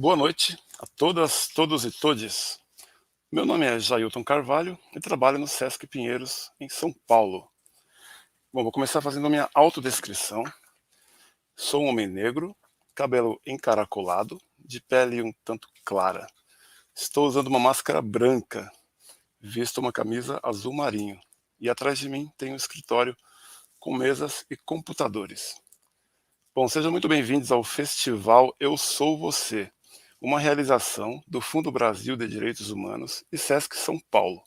Boa noite a todas, todos e todes. Meu nome é Jailton Carvalho e trabalho no Sesc Pinheiros, em São Paulo. Bom, vou começar fazendo a minha autodescrição. Sou um homem negro, cabelo encaracolado, de pele um tanto clara. Estou usando uma máscara branca, visto uma camisa azul marinho. E atrás de mim tem um escritório com mesas e computadores. Bom, sejam muito bem-vindos ao Festival Eu Sou Você, uma realização do Fundo Brasil de Direitos Humanos e Sesc São Paulo.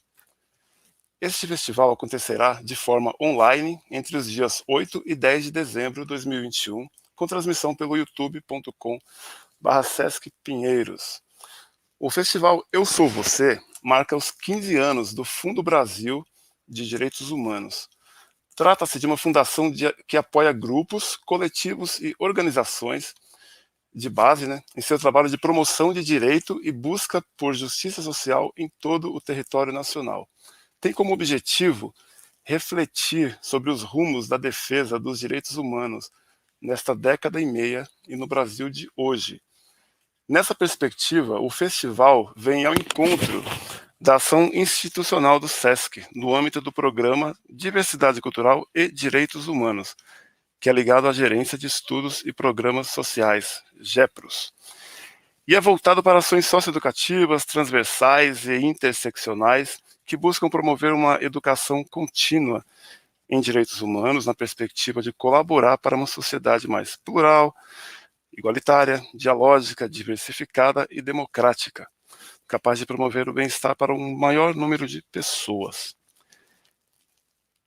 Este festival acontecerá de forma online entre os dias 8 e 10 de dezembro de 2021, com transmissão pelo youtube.com/Sesc Pinheiros. O festival Eu Sou Você marca os 15 anos do Fundo Brasil de Direitos Humanos. Trata-se de uma fundação que apoia grupos, coletivos e organizações de base, em seu trabalho de promoção de direito e busca por justiça social em todo o território nacional. Tem como objetivo refletir sobre os rumos da defesa dos direitos humanos nesta década e meia e no Brasil de hoje. Nessa perspectiva, o festival vem ao encontro da ação institucional do SESC, no âmbito do programa Diversidade Cultural e Direitos Humanos, que é ligado à Gerência de Estudos e Programas Sociais, GEPROS, e é voltado para ações socioeducativas, transversais e interseccionais que buscam promover uma educação contínua em direitos humanos na perspectiva de colaborar para uma sociedade mais plural, igualitária, dialógica, diversificada e democrática, capaz de promover o bem-estar para um maior número de pessoas.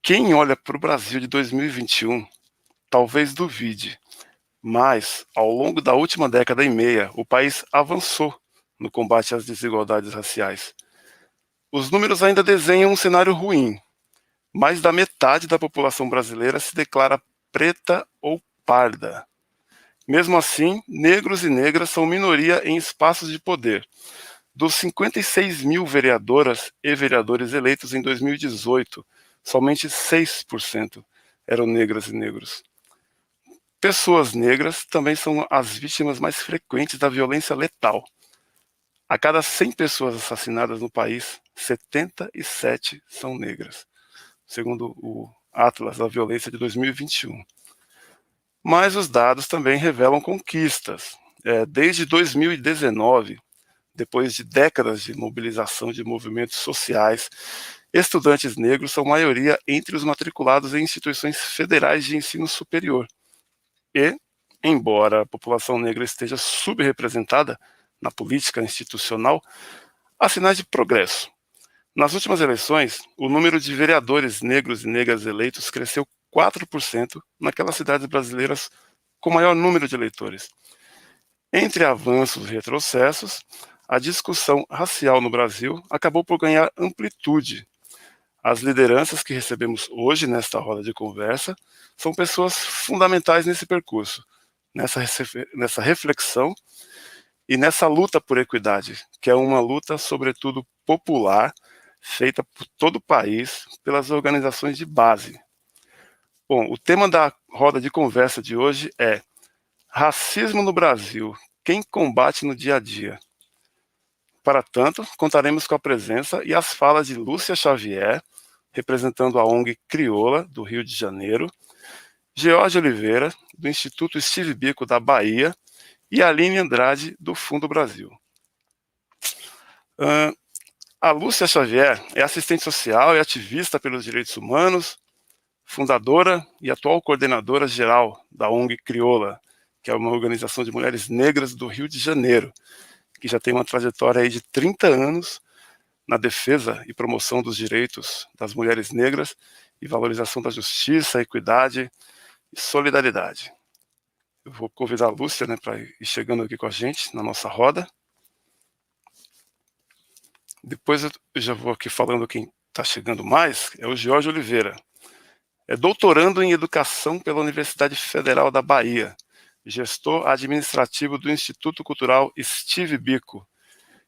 Quem olha para o Brasil de 2021 talvez duvide, mas, ao longo da última década e meia, o país avançou no combate às desigualdades raciais. Os números ainda desenham um cenário ruim. Mais da metade da população brasileira se declara preta ou parda. Mesmo assim, negros e negras são minoria em espaços de poder. Dos 56 mil vereadoras e vereadores eleitos em 2018, somente 6% eram negras e negros. Pessoas negras também são as vítimas mais frequentes da violência letal. A cada 100 pessoas assassinadas no país, 77 são negras, segundo o Atlas da Violência de 2021. Mas os dados também revelam conquistas. Desde 2019, depois de décadas de mobilização de movimentos sociais, estudantes negros são maioria entre os matriculados em instituições federais de ensino superior. E, embora a população negra esteja subrepresentada na política institucional, há sinais de progresso. Nas últimas eleições, o número de vereadores negros e negras eleitos cresceu 4% naquelas cidades brasileiras com maior número de eleitores. Entre avanços e retrocessos, a discussão racial no Brasil acabou por ganhar amplitude. As lideranças que recebemos hoje nesta roda de conversa são pessoas fundamentais nesse percurso, nessa reflexão e nessa luta por equidade, que é uma luta, sobretudo, popular, feita por todo o país, pelas organizações de base. Bom, o tema da roda de conversa de hoje é Racismo no Brasil, quem combate no dia a dia? Para tanto, contaremos com a presença e as falas de Lúcia Xavier, representando a ONG Crioula, do Rio de Janeiro, George Oliveira, do Instituto Steve Biko, da Bahia, e Aline Andrade, do Fundo Brasil. A Lúcia Xavier é assistente social e ativista pelos direitos humanos, fundadora e atual coordenadora geral da ONG Crioula, que é uma organização de mulheres negras do Rio de Janeiro, que já tem uma trajetória aí de 30 anos na defesa e promoção dos direitos das mulheres negras e valorização da justiça, equidade e solidariedade. Eu vou convidar a Lúcia, para ir chegando aqui com a gente na nossa roda. Depois eu já vou aqui falando quem está chegando mais, é o George Oliveira. É doutorando em Educação pela Universidade Federal da Bahia, gestor administrativo do Instituto Cultural Steve Biko,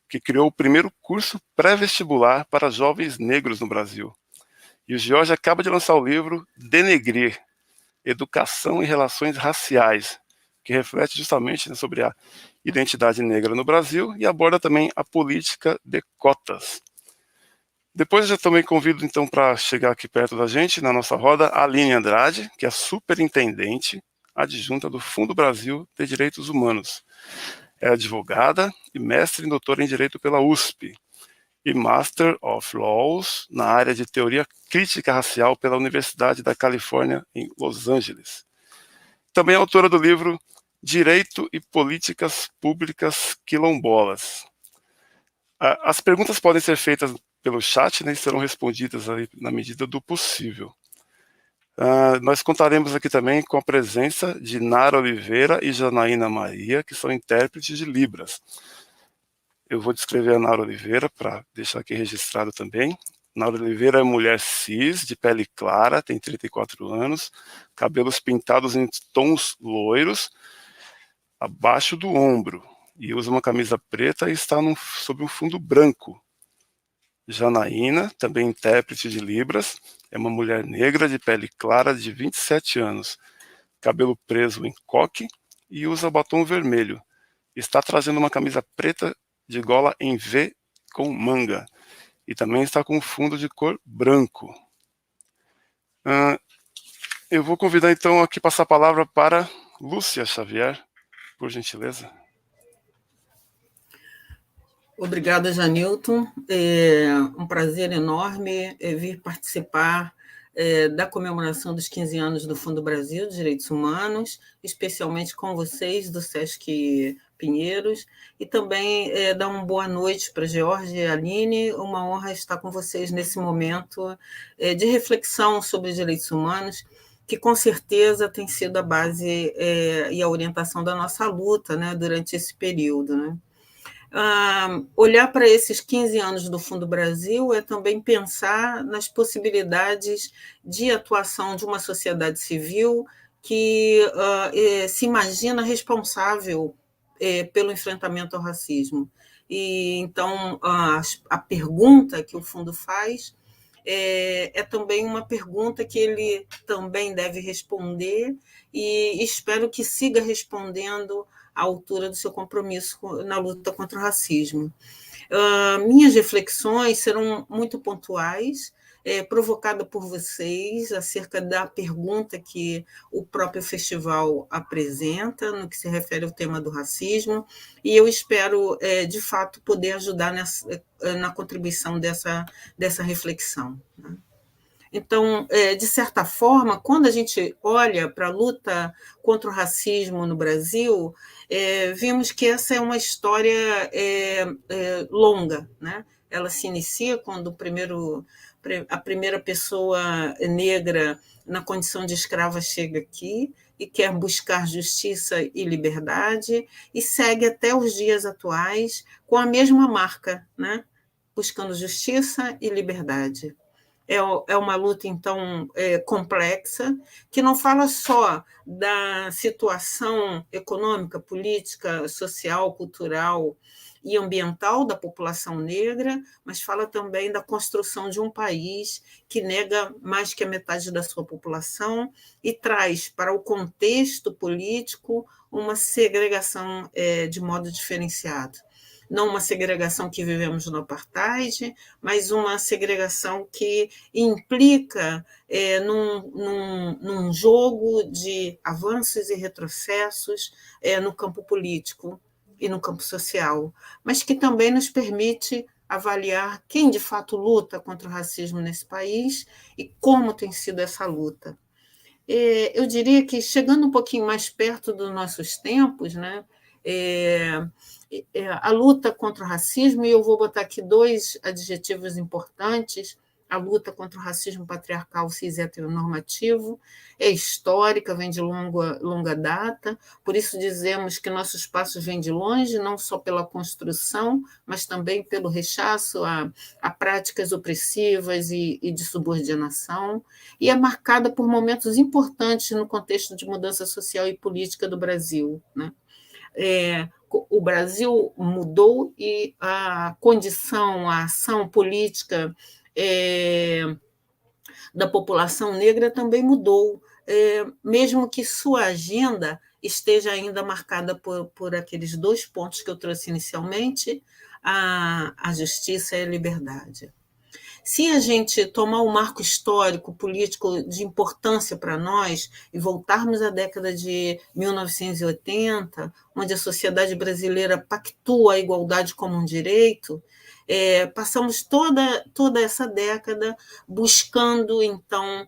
que criou o primeiro curso pré-vestibular para jovens negros no Brasil. E o George acaba de lançar o livro Denegrir, Educação e Relações Raciais, que reflete justamente, né, sobre a identidade negra no Brasil e aborda também a política de cotas. Depois eu já também convido, então, para chegar aqui perto da gente, na nossa roda, a Aline Andrade, que é superintendente adjunta do Fundo Brasil de Direitos Humanos. É advogada e mestre e doutora em Direito pela USP e Master of Laws na área de Teoria Crítica Racial pela Universidade da Califórnia, em Los Angeles. Também é autora do livro Direito e Políticas Públicas Quilombolas. As perguntas podem ser feitas pelo chat, né, e serão respondidas aí na medida do possível. Nós contaremos aqui também com a presença de Nara Oliveira e Janaína Maria, que são intérpretes de Libras. Eu vou descrever a Nara Oliveira para deixar aqui registrado também. Nara Oliveira é mulher cis, de pele clara, tem 34 anos, cabelos pintados em tons loiros, abaixo do ombro, e usa uma camisa preta e está sob um fundo branco. Janaína, também intérprete de Libras, é uma mulher negra de pele clara de 27 anos, cabelo preso em coque e usa batom vermelho. Está trazendo uma camisa preta de gola em V com manga e também está com um fundo de cor branco. Eu vou convidar então aqui passar a palavra para Lúcia Xavier, por gentileza. Obrigada, Janilton. É um prazer enorme vir participar da comemoração dos 15 anos do Fundo Brasil de Direitos Humanos, especialmente com vocês do Sesc Pinheiros, e também dar uma boa noite para George e Aline. Uma honra estar com vocês nesse momento de reflexão sobre direitos humanos, que com certeza tem sido a base e a orientação da nossa luta, né, durante esse período, né? Olhar para esses 15 anos do Fundo Brasil é também pensar nas possibilidades de atuação de uma sociedade civil que se imagina responsável pelo enfrentamento ao racismo. E então a pergunta que o Fundo faz é também uma pergunta que ele também deve responder, e espero que siga respondendo à altura do seu compromisso na luta contra o racismo. Minhas reflexões serão muito pontuais, provocada por vocês, acerca da pergunta que o próprio festival apresenta, no que se refere ao tema do racismo, e eu espero, de fato, poder ajudar na contribuição dessa reflexão, né? Então, de certa forma, quando a gente olha para a luta contra o racismo no Brasil, vimos que essa é uma história longa, né? Ela se inicia quando a primeira pessoa negra na condição de escrava chega aqui e quer buscar justiça e liberdade, e segue até os dias atuais com a mesma marca, né? Buscando justiça e liberdade. É uma luta, então, complexa, que não fala só da situação econômica, política, social, cultural e ambiental da população negra, mas fala também da construção de um país que nega mais que a metade da sua população e traz para o contexto político uma segregação de modo diferenciado. Não uma segregação que vivemos no apartheid, mas uma segregação que implica num jogo de avanços e retrocessos no campo político e no campo social, mas que também nos permite avaliar quem de fato luta contra o racismo nesse país e como tem sido essa luta. Eu diria que, chegando um pouquinho mais perto dos nossos tempos, né, a luta contra o racismo, e eu vou botar aqui dois adjetivos importantes: a luta contra o racismo patriarcal cis heteronormativo é histórica, vem de longa data, por isso dizemos que nossos passos vêm de longe, não só pela construção, mas também pelo rechaço a práticas opressivas e de subordinação, e é marcada por momentos importantes no contexto de mudança social e política do Brasil, né? O Brasil mudou e a condição, a ação política da população negra também mudou, mesmo que sua agenda esteja ainda marcada por aqueles 2 pontos que eu trouxe inicialmente, a justiça e a liberdade. Se a gente tomar um marco histórico, político de importância para nós e voltarmos à década de 1980, onde a sociedade brasileira pactua a igualdade como um direito, passamos toda essa década buscando, então,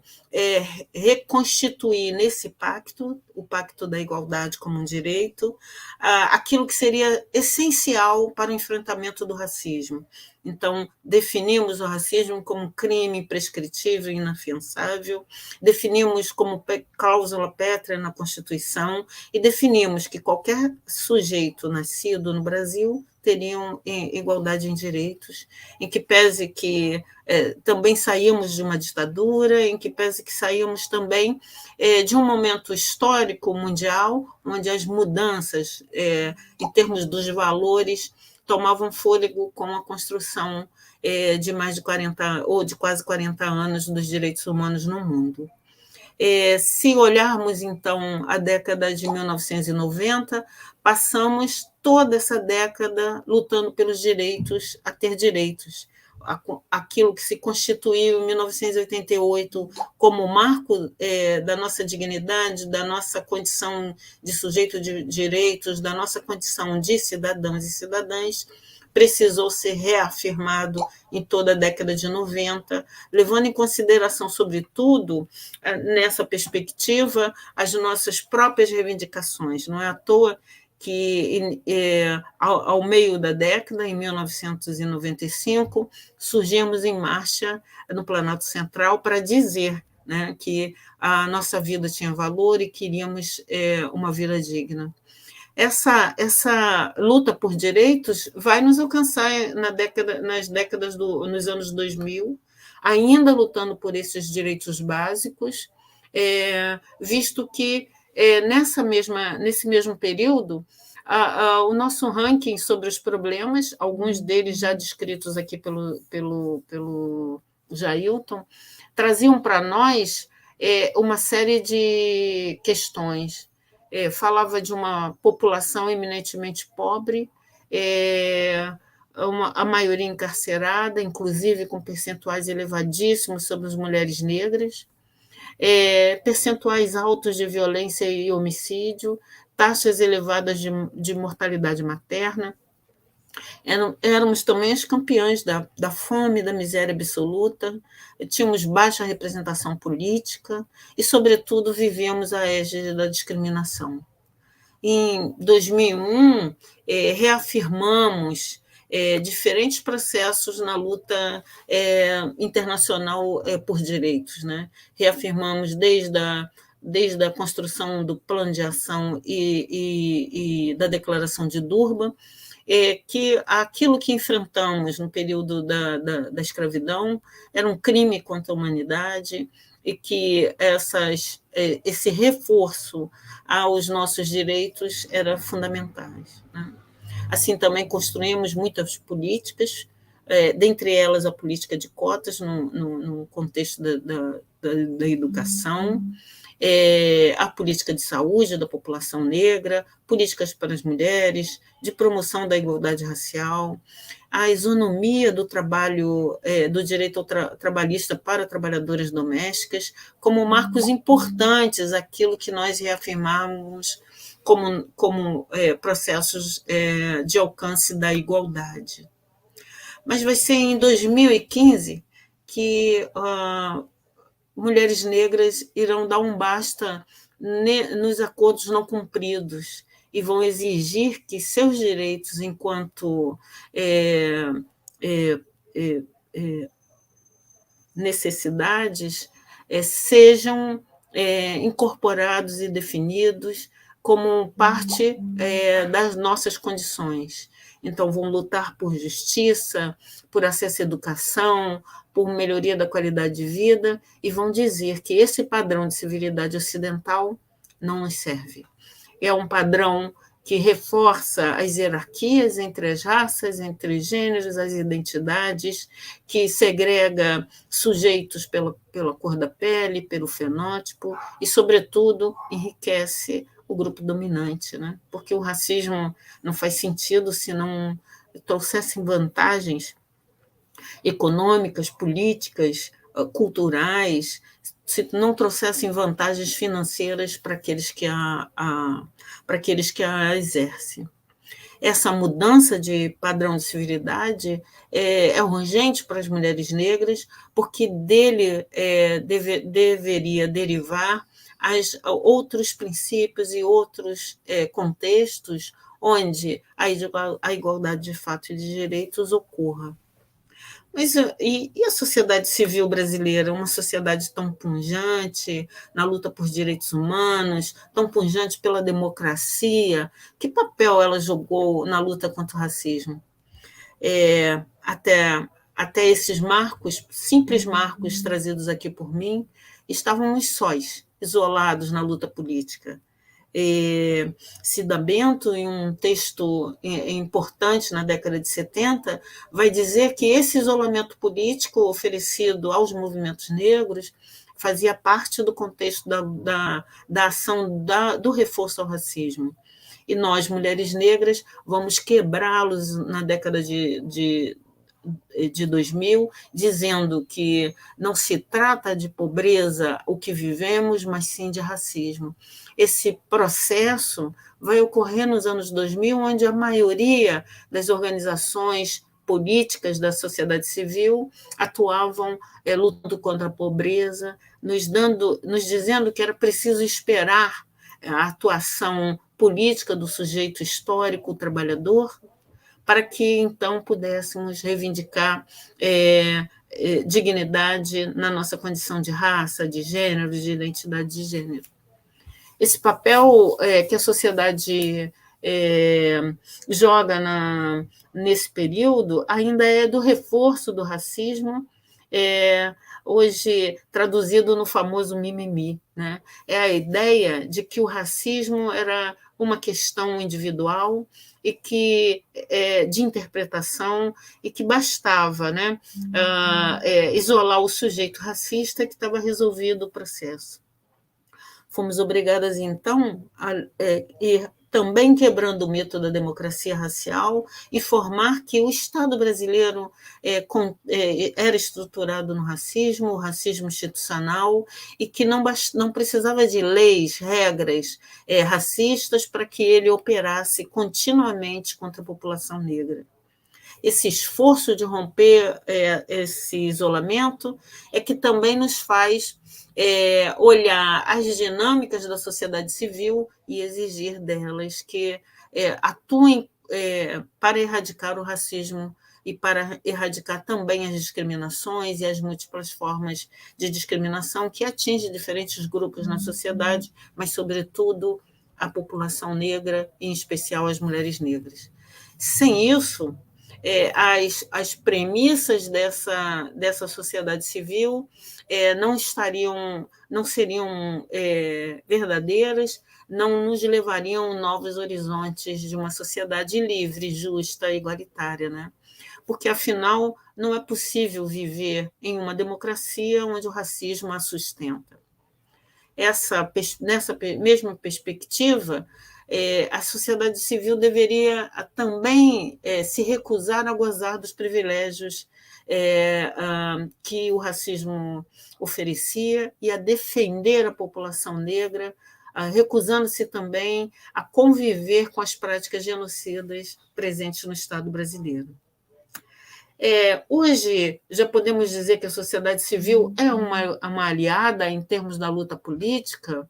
reconstituir nesse pacto, o pacto da igualdade como um direito, aquilo que seria essencial para o enfrentamento do racismo. Então, definimos o racismo como crime prescritível e inafiançável, definimos como cláusula pétrea na Constituição e definimos que qualquer sujeito nascido no Brasil teria igualdade em direitos, em que pese que também saímos de uma ditadura, em que pese que saímos também de um momento histórico mundial, onde as mudanças em termos dos valores tomavam fôlego com a construção de mais de 40 ou de quase 40 anos dos direitos humanos no mundo. Se olharmos, então, a década de 1990, passamos toda essa década lutando pelos direitos, a ter direitos. Aquilo que se constituiu em 1988 como marco da nossa dignidade, da nossa condição de sujeito de direitos, da nossa condição de cidadãos e cidadãs, precisou ser reafirmado em toda a década de 90, levando em consideração, sobretudo, nessa perspectiva, as nossas próprias reivindicações. Não é à toa que, ao meio da década, em 1995, surgimos em marcha no Planalto Central para dizer, né, que a nossa vida tinha valor e queríamos uma vida digna. Essa luta por direitos vai nos alcançar nos anos 2000, ainda lutando por esses direitos básicos, visto que nesse mesmo período o nosso ranking sobre os problemas, alguns deles já descritos aqui pelo Jailton, traziam para nós uma série de questões. Falava de uma população eminentemente pobre, a maioria encarcerada, inclusive com percentuais elevadíssimos sobre as mulheres negras, percentuais altos de violência e homicídio, taxas elevadas de mortalidade materna. Éramos também as campeãs da fome, da miséria absoluta, tínhamos baixa representação política e, sobretudo, vivíamos a égide da discriminação. Em 2001, reafirmamos diferentes processos na luta internacional por direitos, né? Reafirmamos desde a construção do Plano de Ação e da Declaração de Durban, que aquilo que enfrentamos no período da escravidão era um crime contra a humanidade e que esse reforço aos nossos direitos era fundamental, né? Assim, também construímos muitas políticas, dentre elas a política de cotas no contexto da educação, a política de saúde da população negra, políticas para as mulheres, de promoção da igualdade racial, a isonomia do trabalho, do direito trabalhista para trabalhadoras domésticas, como marcos importantes, aquilo que nós reafirmamos como processos de alcance da igualdade. Mas vai ser em 2015 que mulheres negras irão dar um basta nos acordos não cumpridos e vão exigir que seus direitos enquanto necessidades sejam incorporados e definidos como parte das nossas condições. Então, vão lutar por justiça, por acesso à educação, por melhoria da qualidade de vida, e vão dizer que esse padrão de civilidade ocidental não nos serve. É um padrão que reforça as hierarquias entre as raças, entre os gêneros, as identidades, que segrega sujeitos pela cor da pele, pelo fenótipo, e, sobretudo, enriquece o grupo dominante, né? Porque o racismo não faz sentido se não trouxessem vantagens econômicas, políticas, culturais, se não trouxessem vantagens financeiras para para aqueles que a exercem. Essa mudança de padrão de civilidade é urgente para as mulheres negras, porque dele deveria derivar outros princípios e outros contextos onde a igualdade de fato e de direitos ocorra. Mas e a sociedade civil brasileira, uma sociedade tão pujante na luta por direitos humanos, tão pujante pela democracia, que papel ela jogou na luta contra o racismo? Até esses marcos, simples marcos trazidos aqui por mim, estávamos sós, isolados na luta política. Cida Bento, em um texto importante na década de 70, vai dizer que esse isolamento político oferecido aos movimentos negros fazia parte do contexto da ação do reforço ao racismo. E nós, mulheres negras, vamos quebrá-los na década de 2000, dizendo que não se trata de pobreza o que vivemos, mas sim de racismo. Esse processo vai ocorrer nos anos 2000, onde a maioria das organizações políticas da sociedade civil atuavam lutando contra a pobreza, nos dizendo que era preciso esperar a atuação política do sujeito histórico, o trabalhador, para que, então, pudéssemos reivindicar dignidade na nossa condição de raça, de gênero, de identidade de gênero. Esse papel que a sociedade joga nesse período ainda é do reforço do racismo, hoje traduzido no famoso mimimi, né? É a ideia de que o racismo era uma questão individual e que de interpretação e que bastava, né, isolar o sujeito racista que estava resolvido o processo. Fomos obrigadas, então, a ir também quebrando o mito da democracia racial e formar que o Estado brasileiro era estruturado no racismo, o racismo institucional, e que não precisava de leis, regras racistas para que ele operasse continuamente contra a população negra. Esse esforço de romper esse isolamento é que também nos faz olhar as dinâmicas da sociedade civil e exigir delas que atuem para erradicar o racismo e para erradicar também as discriminações e as múltiplas formas de discriminação que atingem diferentes grupos na sociedade, mas, sobretudo, a população negra, em especial as mulheres negras. Sem isso, as premissas dessa sociedade civil não seriam verdadeiras, não nos levariam a novos horizontes de uma sociedade livre, justa e igualitária, né? Porque, afinal, não é possível viver em uma democracia onde o racismo a sustenta. Nessa mesma perspectiva, a sociedade civil deveria também se recusar a gozar dos privilégios que o racismo oferecia e a defender a população negra, recusando-se também a conviver com as práticas genocidas presentes no Estado brasileiro. Hoje, já podemos dizer que a sociedade civil é uma aliada em termos da luta política?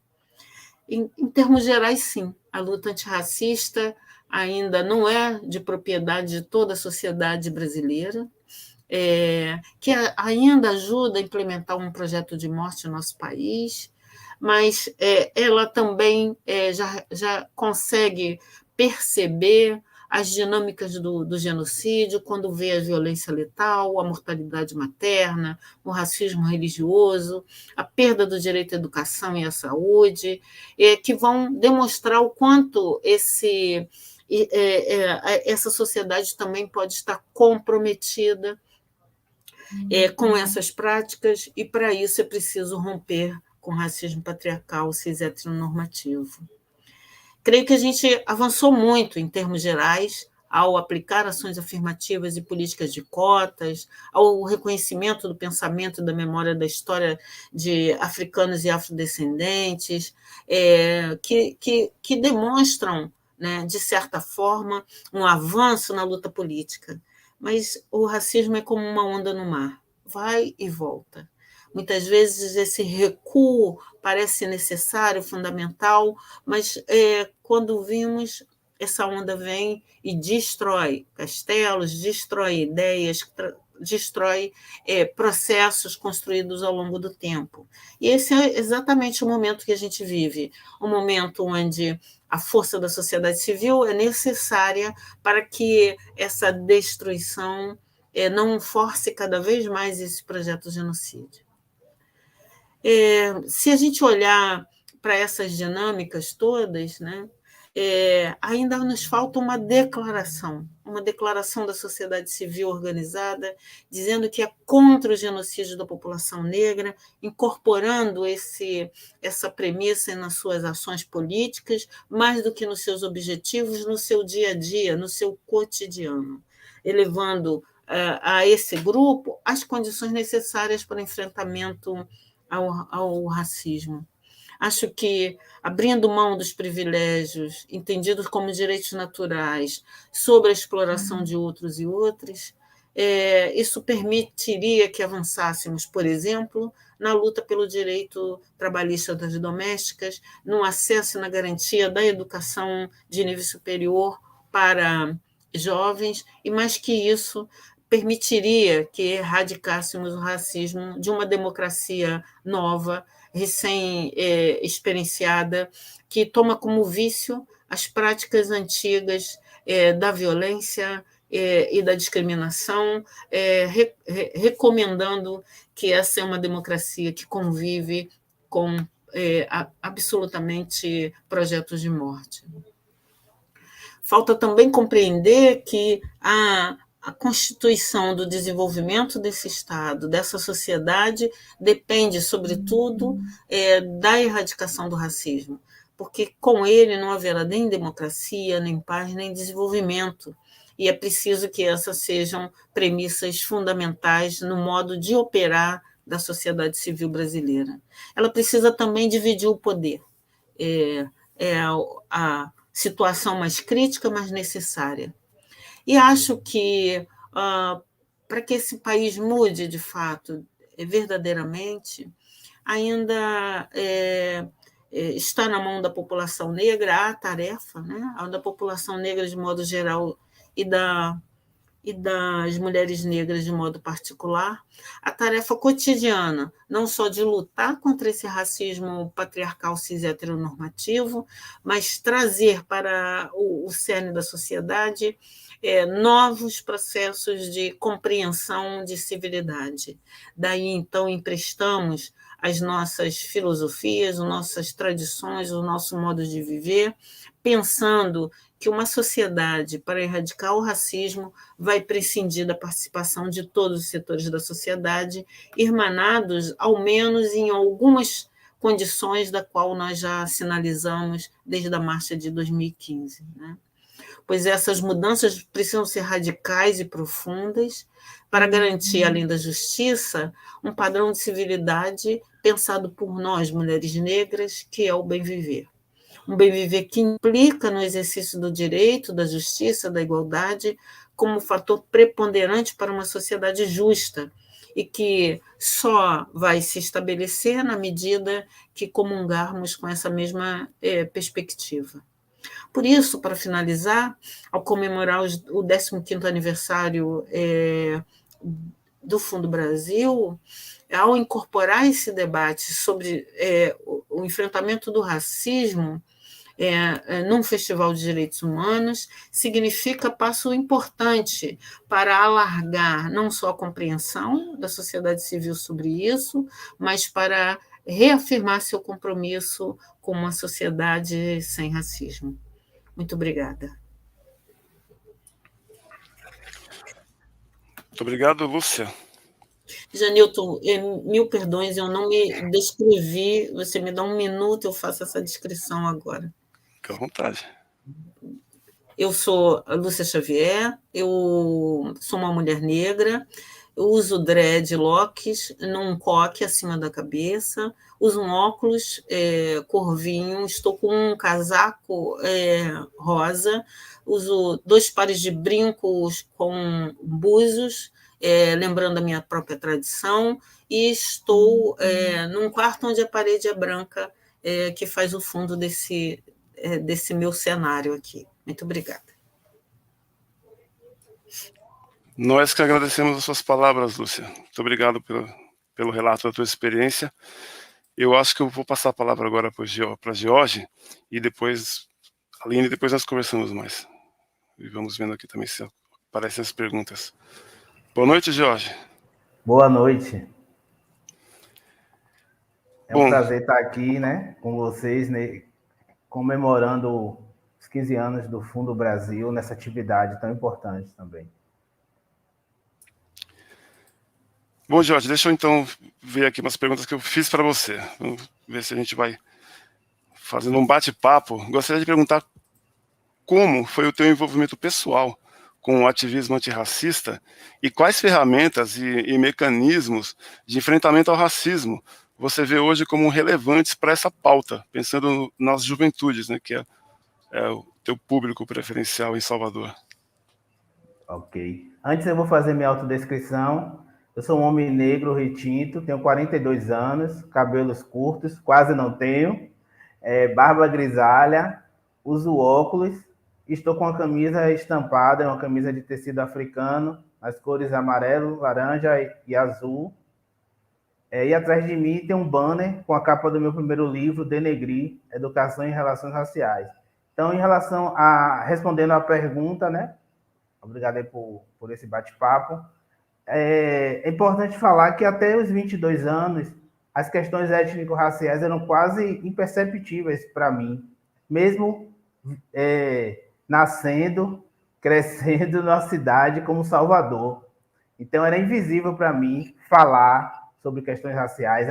Em termos gerais, sim. A luta antirracista ainda não é de propriedade de toda a sociedade brasileira, que ainda ajuda a implementar um projeto de morte no nosso país, mas ela também já consegue perceber as dinâmicas do genocídio, quando vê a violência letal, a mortalidade materna, o racismo religioso, a perda do direito à educação e à saúde, que vão demonstrar o quanto essa sociedade também pode estar comprometida com essas práticas, e para isso é preciso romper com o racismo patriarcal cis heteronormativo. Creio que a gente avançou muito em termos gerais ao aplicar ações afirmativas e políticas de cotas, ao reconhecimento do pensamento e da memória da história de africanos e afrodescendentes, que demonstram, né, de certa forma, um avanço na luta política. Mas o racismo é como uma onda no mar, vai e volta. Muitas vezes esse recuo parece necessário, fundamental, mas quando vimos, essa onda vem e destrói castelos, destrói ideias, destrói processos construídos ao longo do tempo. E esse é exatamente o momento que a gente vive, um momento onde a força da sociedade civil é necessária para que essa destruição não force cada vez mais esse projeto de genocídio. Se a gente olhar para essas dinâmicas todas, né, ainda nos falta uma declaração da sociedade civil organizada, dizendo que é contra o genocídio da população negra, incorporando essa premissa nas suas ações políticas, mais do que nos seus objetivos, no seu dia a dia, no seu cotidiano, elevando a esse grupo as condições necessárias para o enfrentamento ao racismo. Acho que, abrindo mão dos privilégios, entendidos como direitos naturais, sobre a exploração de outros e outras, isso permitiria que avançássemos, por exemplo, na luta pelo direito trabalhista das domésticas, no acesso e na garantia da educação de nível superior para jovens, e mais que isso, permitiria que erradicássemos o racismo de uma democracia nova, recém-experienciada, que toma como vício as práticas antigas da violência e da discriminação, recomendando que essa é uma democracia que convive com absolutamente projetos de morte. Falta também compreender que a constituição do desenvolvimento desse Estado, dessa sociedade, depende, sobretudo, da erradicação do racismo, porque com ele não haverá nem democracia, nem paz, nem desenvolvimento. E é preciso que essas sejam premissas fundamentais no modo de operar da sociedade civil brasileira. Ela precisa também dividir o poder. É a situação mais crítica, mas necessária. E acho que, para que esse país mude de fato, verdadeiramente, ainda está na mão da população negra a tarefa, né? A da população negra de modo geral e das mulheres negras de modo particular, a tarefa cotidiana, não só de lutar contra esse racismo patriarcal cis heteronormativo, mas trazer para o cerne da sociedade novos processos de compreensão de civilidade. Daí, então, emprestamos as nossas filosofias, as nossas tradições, o nosso modo de viver, pensando que uma sociedade, para erradicar o racismo, vai prescindir da participação de todos os setores da sociedade, irmanados, ao menos, em algumas condições da qual nós já sinalizamos desde a marcha de 2015, né? Pois essas mudanças precisam ser radicais e profundas para garantir, além da justiça, um padrão de civilidade pensado por nós, mulheres negras, que é o bem viver. Um bem viver que implica no exercício do direito, da justiça, da igualdade, como fator preponderante para uma sociedade justa e que só vai se estabelecer na medida que comungarmos com essa mesma perspectiva. Por isso, para finalizar, ao comemorar o 15º aniversário do Fundo Brasil, ao incorporar esse debate sobre o enfrentamento do racismo num festival de direitos humanos, significa passo importante para alargar não só a compreensão da sociedade civil sobre isso, mas para reafirmar seu compromisso com uma sociedade sem racismo. Muito obrigada. Muito obrigado, Lúcia. Janilton, 1000 perdões, eu não me descrevi. Você me dá um minuto, eu faço essa descrição agora. Fica à vontade. Eu sou a Lúcia Xavier, eu sou uma mulher negra, eu uso dreadlocks num coque acima da cabeça, uso um óculos corvinho, estou com um casaco rosa, uso 2 pares de brincos com búzios, lembrando a minha própria tradição, e estou num quarto onde a parede é branca, que faz o fundo desse meu cenário aqui. Muito obrigada. Nós que agradecemos as suas palavras, Lúcia. Muito obrigado pelo relato da tua experiência. Eu acho que eu vou passar a palavra agora para a George, e depois, Aline, depois nós conversamos mais. E vamos vendo aqui também se aparecem as perguntas. Boa noite, George. Boa noite. É um Bom, prazer estar aqui, né, com vocês, né, comemorando os 15 anos do Fundo Brasil nessa atividade tão importante também. Bom, Jorge, deixa eu então ver aqui umas perguntas que eu fiz para você. Vamos ver se a gente vai fazendo um bate-papo. Gostaria de perguntar como foi o teu envolvimento pessoal com o ativismo antirracista e quais ferramentas e mecanismos de enfrentamento ao racismo você vê hoje como relevantes para essa pauta, pensando nas juventudes, né, que é o teu público preferencial em Salvador. Ok. Antes eu vou fazer minha autodescrição. Eu sou um homem negro retinto, tenho 42 anos, cabelos curtos, quase não tenho, barba grisalha, uso óculos, estou com uma camisa estampada, uma camisa de tecido africano, as cores amarelo, laranja e azul. E atrás de mim tem um banner com a capa do meu primeiro livro, Denegrir, Educação e Relações Raciais. Então, em relação a... respondendo à pergunta, né? Obrigado aí por esse bate-papo. É importante falar que até os 22 anos, as questões étnico-raciais eram quase imperceptíveis para mim, mesmo nascendo, crescendo numa cidade como Salvador. Então, era invisível para mim falar sobre questões raciais,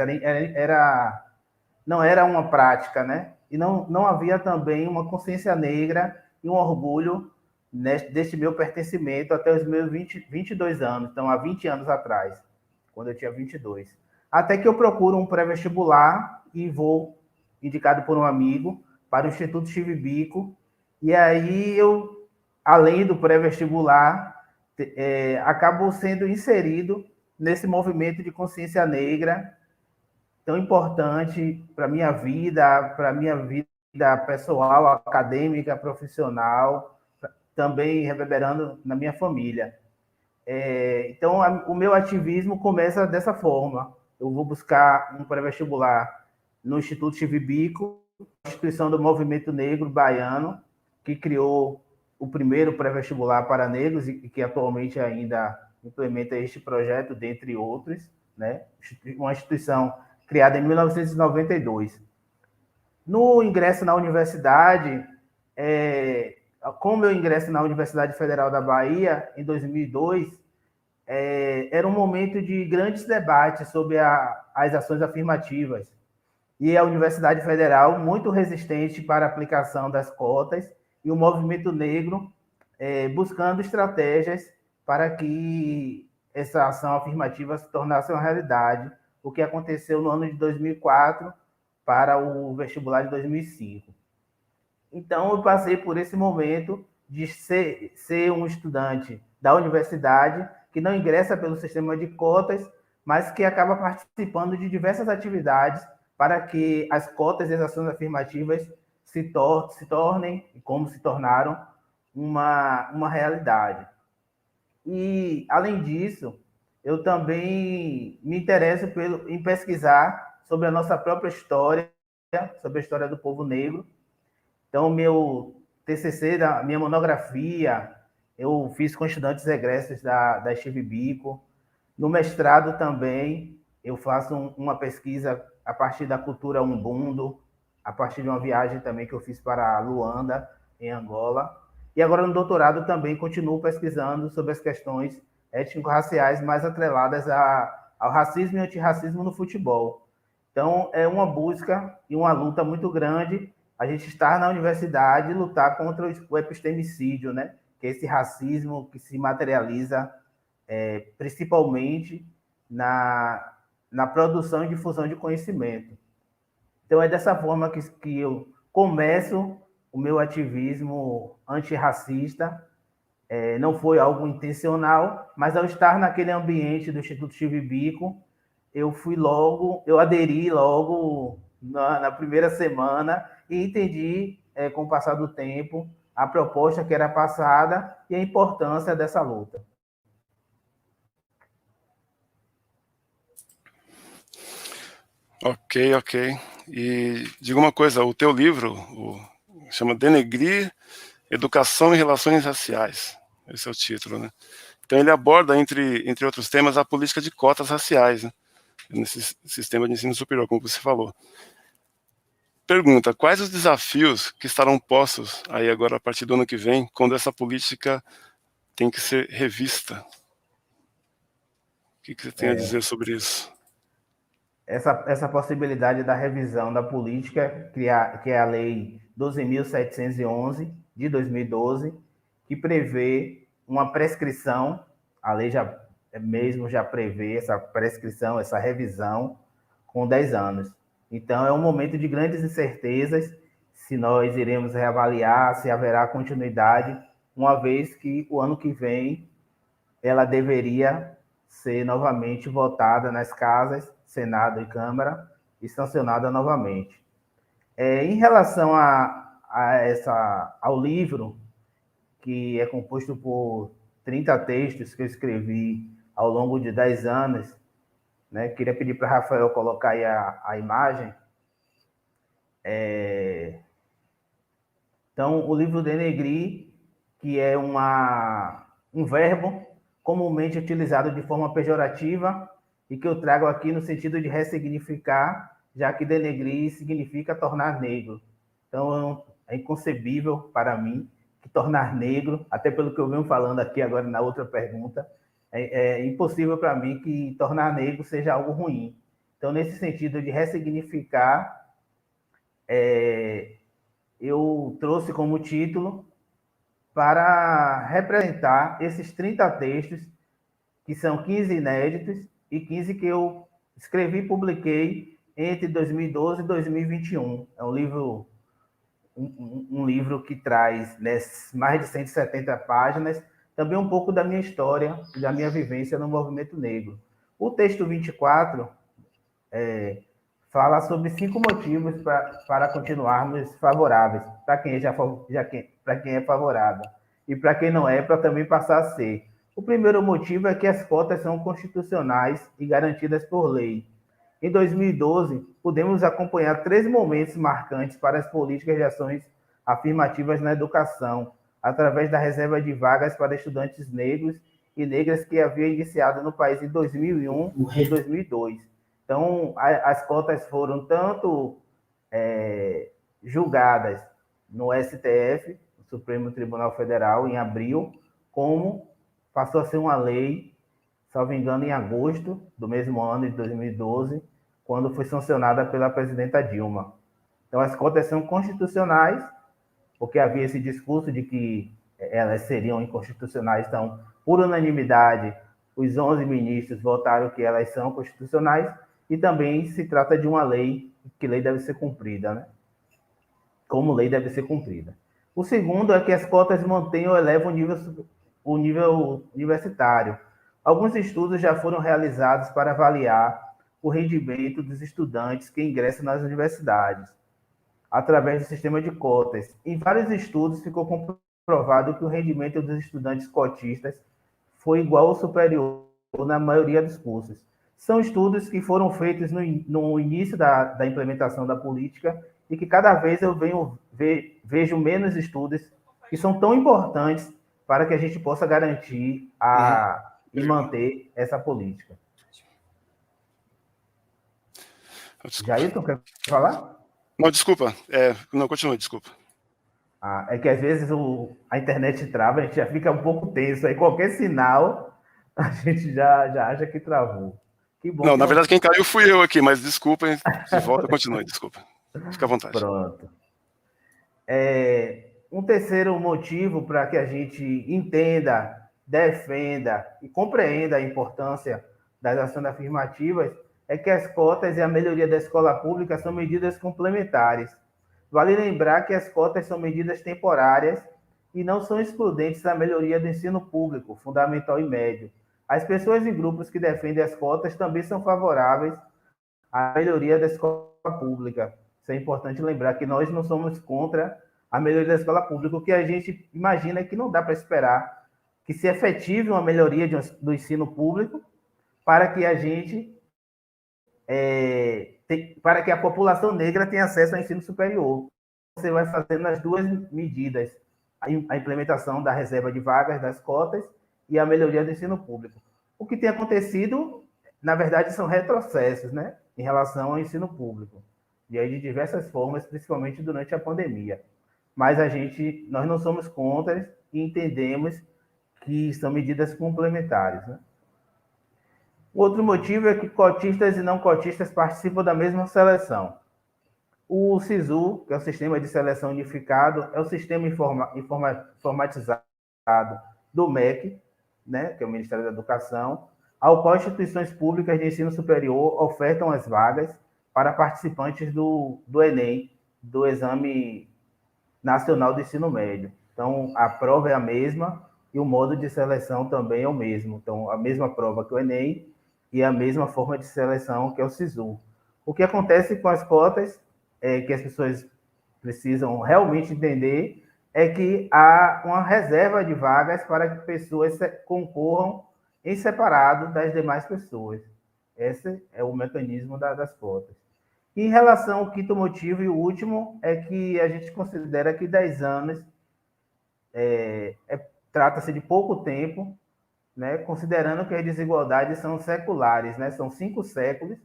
não era uma prática, né? E não havia também uma consciência negra e um orgulho deste meu pertencimento até os meus 22 anos, então há 20 anos atrás, quando eu tinha 22. Até que eu procuro um pré-vestibular e vou, indicado por um amigo, para o Instituto Chivibico, e aí eu, além do pré-vestibular, acabo sendo inserido nesse movimento de consciência negra tão importante para a minha vida pessoal, acadêmica, profissional, também reverberando na minha família. Então, o meu ativismo começa dessa forma. Eu vou buscar um pré-vestibular no Instituto Chivibico, instituição do Movimento Negro Baiano, que criou o primeiro pré-vestibular para negros e que atualmente ainda implementa este projeto, dentre outros, né? Uma instituição criada em 1992. No ingresso na universidade, como eu ingresso na Universidade Federal da Bahia, em 2002, era um momento de grandes debates sobre as ações afirmativas. E a Universidade Federal, muito resistente para a aplicação das cotas, e o movimento negro buscando estratégias para que essa ação afirmativa se tornasse uma realidade, o que aconteceu no ano de 2004 para o vestibular de 2005. Então, eu passei por esse momento de ser um estudante da universidade que não ingressa pelo sistema de cotas, mas que acaba participando de diversas atividades para que as cotas e as ações afirmativas se tornem, como se tornaram, uma realidade. E, além disso, eu também me interesso em pesquisar sobre a nossa própria história, sobre a história do povo negro. Então, meu TCC, minha monografia, eu fiz com estudantes egressos da Chivibico. No mestrado também, eu faço uma pesquisa a partir da cultura Umbundo, a partir de uma viagem também que eu fiz para Luanda, em Angola. E agora, no doutorado, também continuo pesquisando sobre as questões étnico-raciais mais atreladas ao racismo e antirracismo no futebol. Então, é uma busca e uma luta muito grande, a gente estar na universidade e lutar contra o epistemicídio, né? Que é esse racismo que se materializa principalmente na produção e difusão de conhecimento. Então, é dessa forma que eu começo o meu ativismo antirracista. Não foi algo intencional, mas ao estar naquele ambiente do Instituto Chico Biko, eu aderi logo na primeira semana e entendi, com o passar do tempo, a proposta que era passada e a importância dessa luta. Ok. E diga uma coisa, o teu livro chama Denegrir, Educação e Relações Raciais. Esse é o título, né? Então ele aborda, entre outros temas, a política de cotas raciais, né? Nesse sistema de ensino superior, como você falou. Pergunta, quais os desafios que estarão postos aí agora a partir do ano que vem, quando essa política tem que ser revista? O que você tem a dizer sobre isso? Essa possibilidade da revisão da política, que é a Lei 12.711, de 2012, que prevê uma prescrição, a lei já prevê essa prescrição, essa revisão com 10 anos. Então, é um momento de grandes incertezas se nós iremos reavaliar, se haverá continuidade, uma vez que o ano que vem ela deveria ser novamente votada nas casas, Senado e Câmara, e sancionada novamente. Em relação ao livro, que é composto por 30 textos que eu escrevi ao longo de 10 anos, né? Queria pedir para Rafael colocar aí a imagem. Então, o livro Denegrir, que é um verbo comumente utilizado de forma pejorativa e que eu trago aqui no sentido de ressignificar, já que denegrir significa tornar negro. Então, é inconcebível para mim que tornar negro, até pelo que eu venho falando aqui agora na outra pergunta, é impossível para mim que tornar negro seja algo ruim. Então, nesse sentido de ressignificar, eu trouxe como título para representar esses 30 textos, que são 15 inéditos e 15 que eu escrevi e publiquei entre 2012 e 2021. É um livro que traz, né, mais de 170 páginas, também um pouco da minha história e da minha vivência no movimento negro. O texto 24 fala sobre 5 motivos para continuarmos favoráveis, para quem é favorável, e para quem não é, para também passar a ser. O primeiro motivo é que as cotas são constitucionais e garantidas por lei. Em 2012, pudemos acompanhar 3 momentos marcantes para as políticas de ações afirmativas na educação, através da reserva de vagas para estudantes negros e negras que havia iniciado no país em 2001 e 2002. Então, as cotas foram tanto julgadas no STF, no Supremo Tribunal Federal, em abril, como passou a ser uma lei, salvo engano, em agosto do mesmo ano de 2012, quando foi sancionada pela presidenta Dilma. Então, as cotas são constitucionais, porque havia esse discurso de que elas seriam inconstitucionais. Então, por unanimidade, os 11 ministros votaram que elas são constitucionais, e também se trata de uma lei, que lei deve ser cumprida, né? Como lei deve ser cumprida. O segundo é que as cotas mantêm ou elevam o nível universitário. Alguns estudos já foram realizados para avaliar o rendimento dos estudantes que ingressam nas universidades, através do sistema de cotas. Em vários estudos ficou comprovado que o rendimento dos estudantes cotistas foi igual ou superior na maioria dos cursos. São estudos que foram feitos no início da implementação da política e que cada vez eu vejo menos estudos que são tão importantes para que a gente possa garantir e manter essa política. Jailton, quer falar? Não, desculpa. Não, continua, desculpa. É que às vezes a internet trava, a gente já fica um pouco tenso. Aí qualquer sinal, a gente já acha que travou. Que bom. Não, na verdade, quem caiu fui eu aqui, mas desculpa, de volta, continue, desculpa. Fica à vontade. Pronto. Um terceiro motivo para que a gente entenda, defenda e compreenda a importância das ações afirmativas é que as cotas e a melhoria da escola pública são medidas complementares. Vale lembrar que as cotas são medidas temporárias e não são excludentes da melhoria do ensino público, fundamental e médio. As pessoas e grupos que defendem as cotas também são favoráveis à melhoria da escola pública. Isso é importante lembrar que nós não somos contra a melhoria da escola pública. O que a gente imagina é que não dá para esperar que se efetive uma melhoria do ensino público para que a gente para que a população negra tenha acesso ao ensino superior. Você vai fazendo as duas medidas, a implementação da reserva de vagas das cotas e a melhoria do ensino público. O que tem acontecido, na verdade, são retrocessos, né, em relação ao ensino público, e aí de diversas formas, principalmente durante a pandemia. Mas nós não somos contra e entendemos que são medidas complementares, né? O outro motivo é que cotistas e não cotistas participam da mesma seleção. O SISU, que é o Sistema de Seleção Unificado, é o sistema informatizado do MEC, né, que é o Ministério da Educação, ao qual instituições públicas de ensino superior ofertam as vagas para participantes do Enem, do Exame Nacional do Ensino Médio. Então, a prova é a mesma e o modo de seleção também é o mesmo. Então, a mesma prova que o Enem e a mesma forma de seleção que é o SISU. O que acontece com as cotas, que as pessoas precisam realmente entender, é que há uma reserva de vagas para que pessoas concorram em separado das demais pessoas. Esse é o mecanismo das cotas. Em relação ao quinto motivo e o último, é que a gente considera que 10 anos trata-se de pouco tempo, né, considerando que as desigualdades são seculares, né, são 5 séculos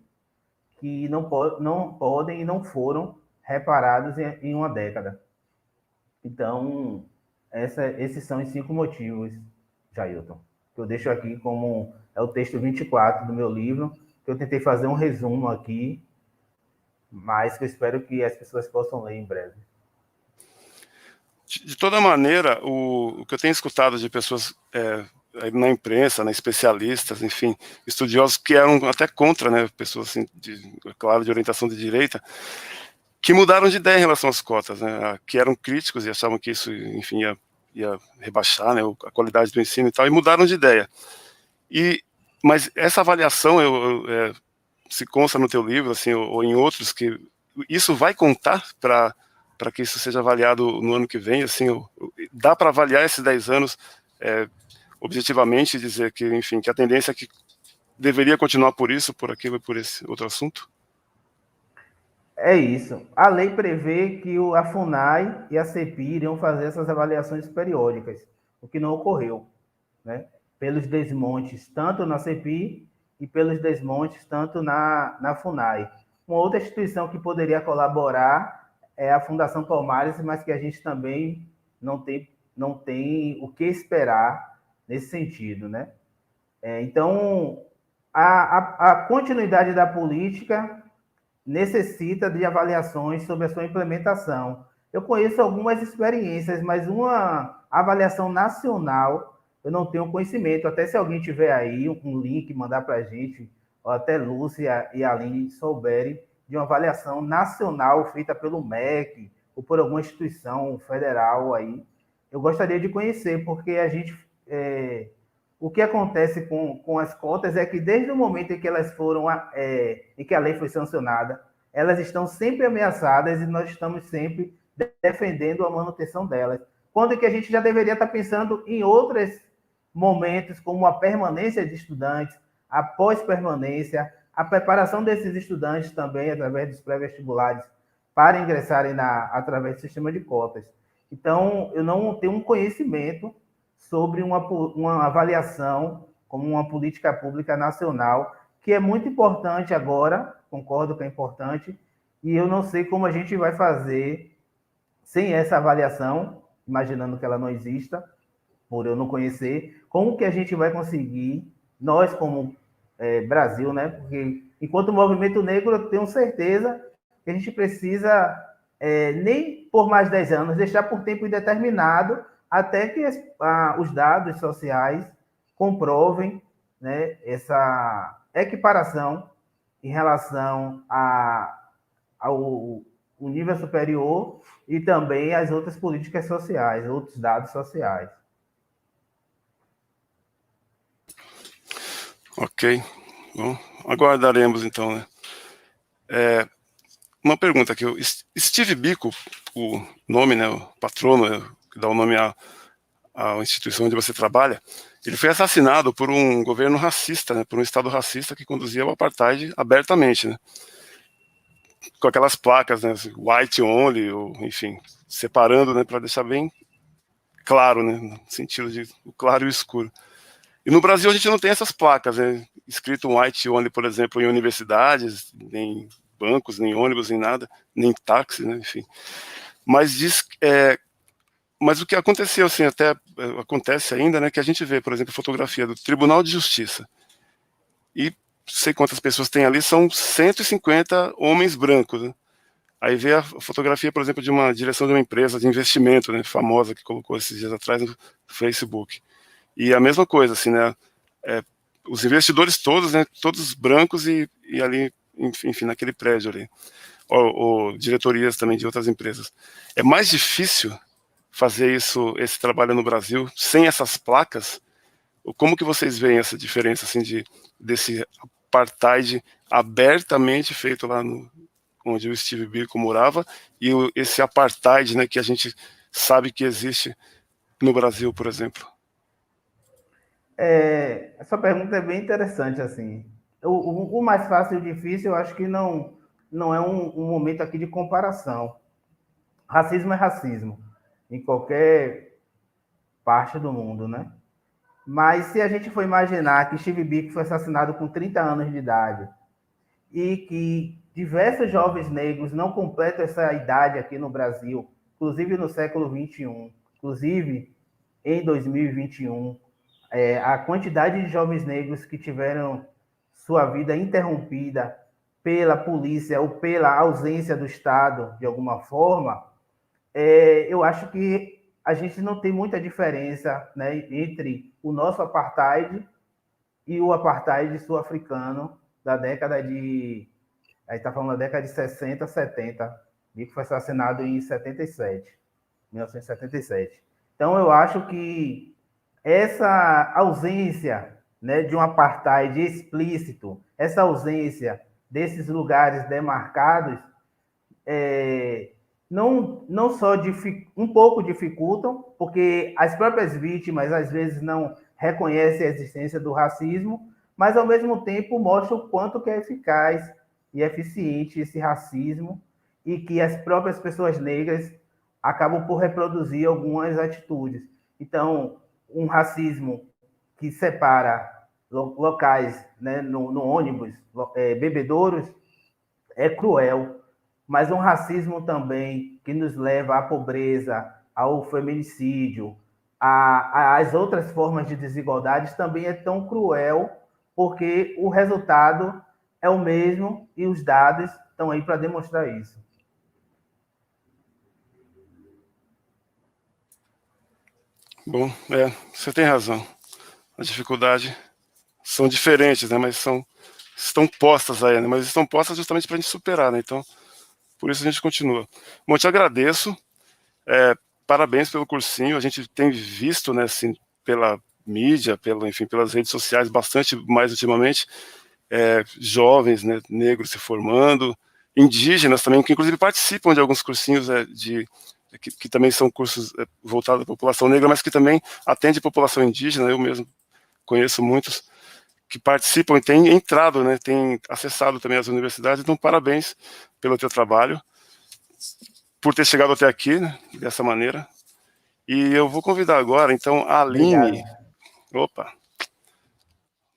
que não podem e não foram reparados em uma década. Então, esses são os 5 motivos, Jailton, que eu deixo aqui como é o texto 24 do meu livro, que eu tentei fazer um resumo aqui, mas que eu espero que as pessoas possam ler em breve. De toda maneira, o que eu tenho escutado de pessoas na imprensa, né, especialistas, enfim, estudiosos que eram até contra, né, pessoas assim, claro, de orientação de direita, que mudaram de ideia em relação às cotas, né, que eram críticos e achavam que isso, enfim, ia rebaixar, né, a qualidade do ensino e tal, e mudaram de ideia. Mas essa avaliação, se consta no teu livro, assim, ou em outros, que isso vai contar para que isso seja avaliado no ano que vem, assim, dá para avaliar esses 10 anos objetivamente e dizer que, enfim, que a tendência é que deveria continuar por isso, por aquilo e por esse outro assunto? É isso. A lei prevê que a FUNAI e a CEPI iriam fazer essas avaliações periódicas, o que não ocorreu, né? Pelos desmontes, tanto na CEPI e pelos desmontes, tanto na FUNAI. Uma outra instituição que poderia colaborar é a Fundação Palmares, mas que a gente também não tem o que esperar nesse sentido, né? Então, a continuidade da política necessita de avaliações sobre a sua implementação. Eu conheço algumas experiências, mas uma avaliação nacional eu não tenho conhecimento. Até se alguém tiver aí um link, mandar para a gente, ou até Lúcia e a Aline souberem de uma avaliação nacional feita pelo MEC ou por alguma instituição federal aí, eu gostaria de conhecer, porque a gente... o que acontece com as cotas é que desde o momento em que elas foram, em que a lei foi sancionada, elas estão sempre ameaçadas e nós estamos sempre defendendo a manutenção delas. Quando que a gente já deveria estar pensando em outros momentos, como a permanência de estudantes, a pós-permanência, a preparação desses estudantes também através dos pré-vestibulares para ingressarem através do sistema de cotas. Então, eu não tenho um conhecimento sobre uma avaliação como uma política pública nacional, que é muito importante agora, concordo que é importante, e eu não sei como a gente vai fazer sem essa avaliação, imaginando que ela não exista, por eu não conhecer, como que a gente vai conseguir, nós como Brasil, né? Porque enquanto movimento negro, eu tenho certeza que a gente precisa nem por mais 10 anos, deixar por tempo indeterminado, até que os dados sociais comprovem, né, essa equiparação em relação ao nível superior e também às outras políticas sociais, outros dados sociais. Ok, bom, aguardaremos então, né? Uma pergunta aqui, o Steve Biko, o nome, né, o patrono, que dá o nome à instituição onde você trabalha, ele foi assassinado por um governo racista, né, por um estado racista que conduzia o apartheid abertamente, né, com aquelas placas, né, white only, ou enfim, separando, né, para deixar bem claro, né, no sentido de o claro e o escuro. E no Brasil a gente não tem essas placas, né, escrito white only, por exemplo, em universidades, nem bancos, nem ônibus, nem nada, nem táxi, né, enfim. Mas mas o que aconteceu, assim, até acontece ainda, né, que a gente vê, por exemplo, fotografia do Tribunal de Justiça, e sei quantas pessoas tem ali, são 150 homens brancos, né? Aí vê a fotografia, por exemplo, de uma direção de uma empresa de investimento, né, famosa, que colocou esses dias atrás no Facebook. E a mesma coisa, assim, né, os investidores todos, né, todos brancos e ali, enfim, naquele prédio ali. Ou diretorias também de outras empresas. É mais difícil fazer esse trabalho no Brasil sem essas placas? Como que vocês veem essa diferença, assim, desse apartheid abertamente feito lá onde o Steve Biko morava e esse apartheid, né, que a gente sabe que existe no Brasil, por exemplo? Essa pergunta é bem interessante, assim. O mais fácil e o difícil, eu acho que não é um momento aqui de comparação. Racismo é racismo, em qualquer parte do mundo, né? Mas se a gente for imaginar que Steve Biko foi assassinado com 30 anos de idade e que diversos jovens negros não completam essa idade aqui no Brasil, inclusive no século XXI, inclusive em 2021, a quantidade de jovens negros que tiveram sua vida interrompida pela polícia ou pela ausência do Estado, de alguma forma, eu acho que a gente não tem muita diferença, né, entre o nosso apartheid e o apartheid sul-africano da década de... Aí está falando da década de 60, 70, que foi assassinado em 77, 1977. Então, eu acho que essa ausência, né, de um apartheid explícito, essa ausência desses lugares demarcados, não só um pouco dificultam, porque as próprias vítimas às vezes não reconhecem a existência do racismo, mas ao mesmo tempo mostram o quanto que é eficaz e eficiente esse racismo e que as próprias pessoas negras acabam por reproduzir algumas atitudes. Então, um racismo que separa locais, né, no ônibus, bebedouros, é cruel, mas um racismo também que nos leva à pobreza, ao feminicídio, às outras formas de desigualdades também é tão cruel, porque o resultado é o mesmo e os dados estão aí para demonstrar isso. Bom, você tem razão. As dificuldades são diferentes, né, mas estão postas aí, né, mas estão postas justamente para a gente superar, né, então por isso a gente continua. Bom, te agradeço, parabéns pelo cursinho, a gente tem visto, né, assim, pela mídia, enfim, pelas redes sociais, bastante mais ultimamente, jovens, né, negros se formando, indígenas também, que inclusive participam de alguns cursinhos que também são cursos voltados à população negra, mas que também atende a população indígena. Eu mesmo conheço muitos que participam e têm entrado, né, têm acessado também as universidades. Então, parabéns pelo teu trabalho, por ter chegado até aqui, né, dessa maneira. E eu vou convidar agora, então, a Aline. Obrigado. Opa!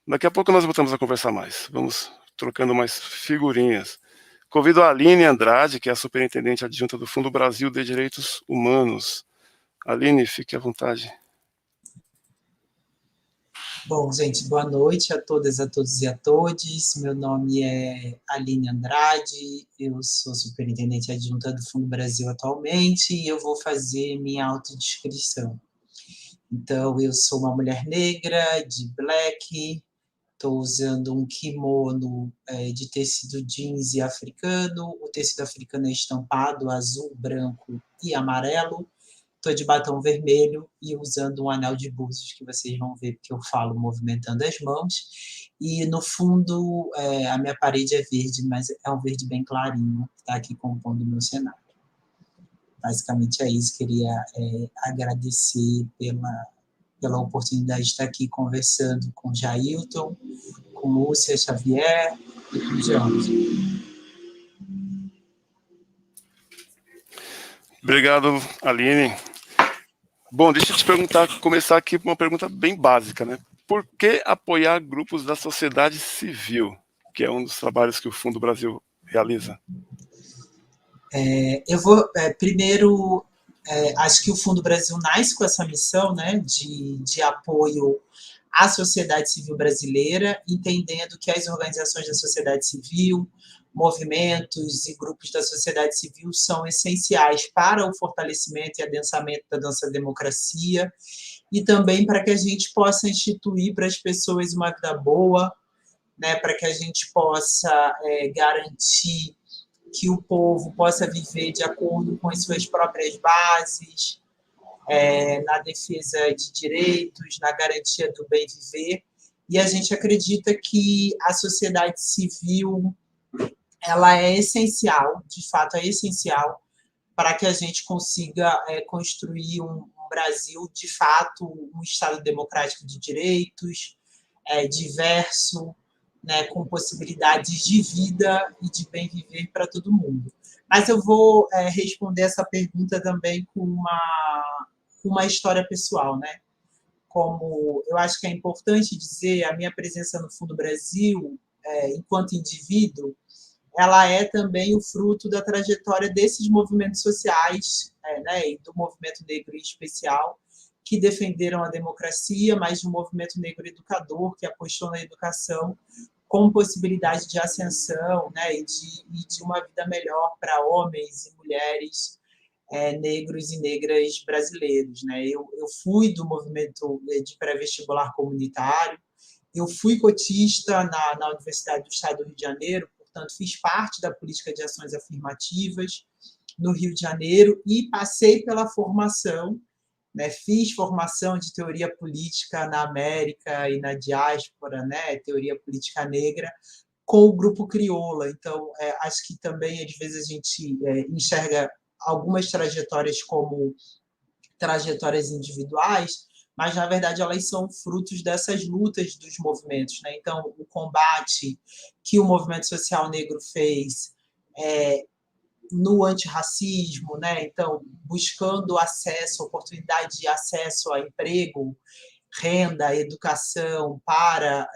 Daqui a pouco nós voltamos a conversar mais. Vamos trocando mais figurinhas. Convido a Aline Andrade, que é a superintendente adjunta do Fundo Brasil de Direitos Humanos. Aline, fique à vontade. Bom, gente, boa noite a todas, a todos e a todes. Meu nome é Aline Andrade, eu sou superintendente adjunta do Fundo Brasil atualmente e eu vou fazer minha autodescrição. Então, eu sou uma mulher negra, de black, estou usando um kimono de tecido jeans e africano, o tecido africano é estampado azul, branco e amarelo. Estou de batom vermelho e usando um anel de búzios, que vocês vão ver porque eu falo movimentando as mãos. E, no fundo, a minha parede é verde, mas é um verde bem clarinho, que está aqui compondo o meu cenário. Basicamente é isso. Queria agradecer pela oportunidade de estar aqui conversando com Jailton, com Lúcia Xavier e com Jean. Obrigado, Aline. Bom, deixa eu te perguntar, começar aqui com uma pergunta bem básica, né? Por que apoiar grupos da sociedade civil, que é um dos trabalhos que o Fundo Brasil realiza? Eu vou, primeiro, acho que o Fundo Brasil nasce com essa missão, né, de apoio à sociedade civil brasileira, entendendo que as organizações da sociedade civil, movimentos e grupos da sociedade civil são essenciais para o fortalecimento e adensamento da nossa democracia e também para que a gente possa instituir para as pessoas uma vida boa, né, para que a gente possa garantir que o povo possa viver de acordo com as suas próprias bases, na defesa de direitos, na garantia do bem viver. E a gente acredita que a sociedade civil ela é essencial, de fato é essencial, para que a gente consiga construir um Brasil, de fato, um Estado democrático de direitos, diverso, né, com possibilidades de vida e de bem viver para todo mundo. Mas eu vou responder essa pergunta também com uma história pessoal, né? Como eu acho que é importante dizer, a minha presença no Fundo Brasil, enquanto indivíduo, ela é também o fruto da trajetória desses movimentos sociais, né, e do movimento negro em especial, que defenderam a democracia, mas de um movimento negro educador, que apostou na educação com possibilidade de ascensão, né, e de uma vida melhor para homens e mulheres negros e negras brasileiros. Né? Eu fui do movimento de pré-vestibular comunitário, eu fui cotista na Universidade do Estado do Rio de Janeiro, portanto, fiz parte da política de ações afirmativas no Rio de Janeiro e passei pela formação, né, fiz formação de teoria política na América e na diáspora, né, teoria política negra, com o grupo Crioula. Então, acho que também, às vezes, a gente enxerga algumas trajetórias como trajetórias individuais, mas, na verdade, elas são frutos dessas lutas dos movimentos. Né? Então, o combate que o movimento social negro fez no antirracismo, né? Então, buscando acesso, oportunidade de acesso a emprego, renda, educação para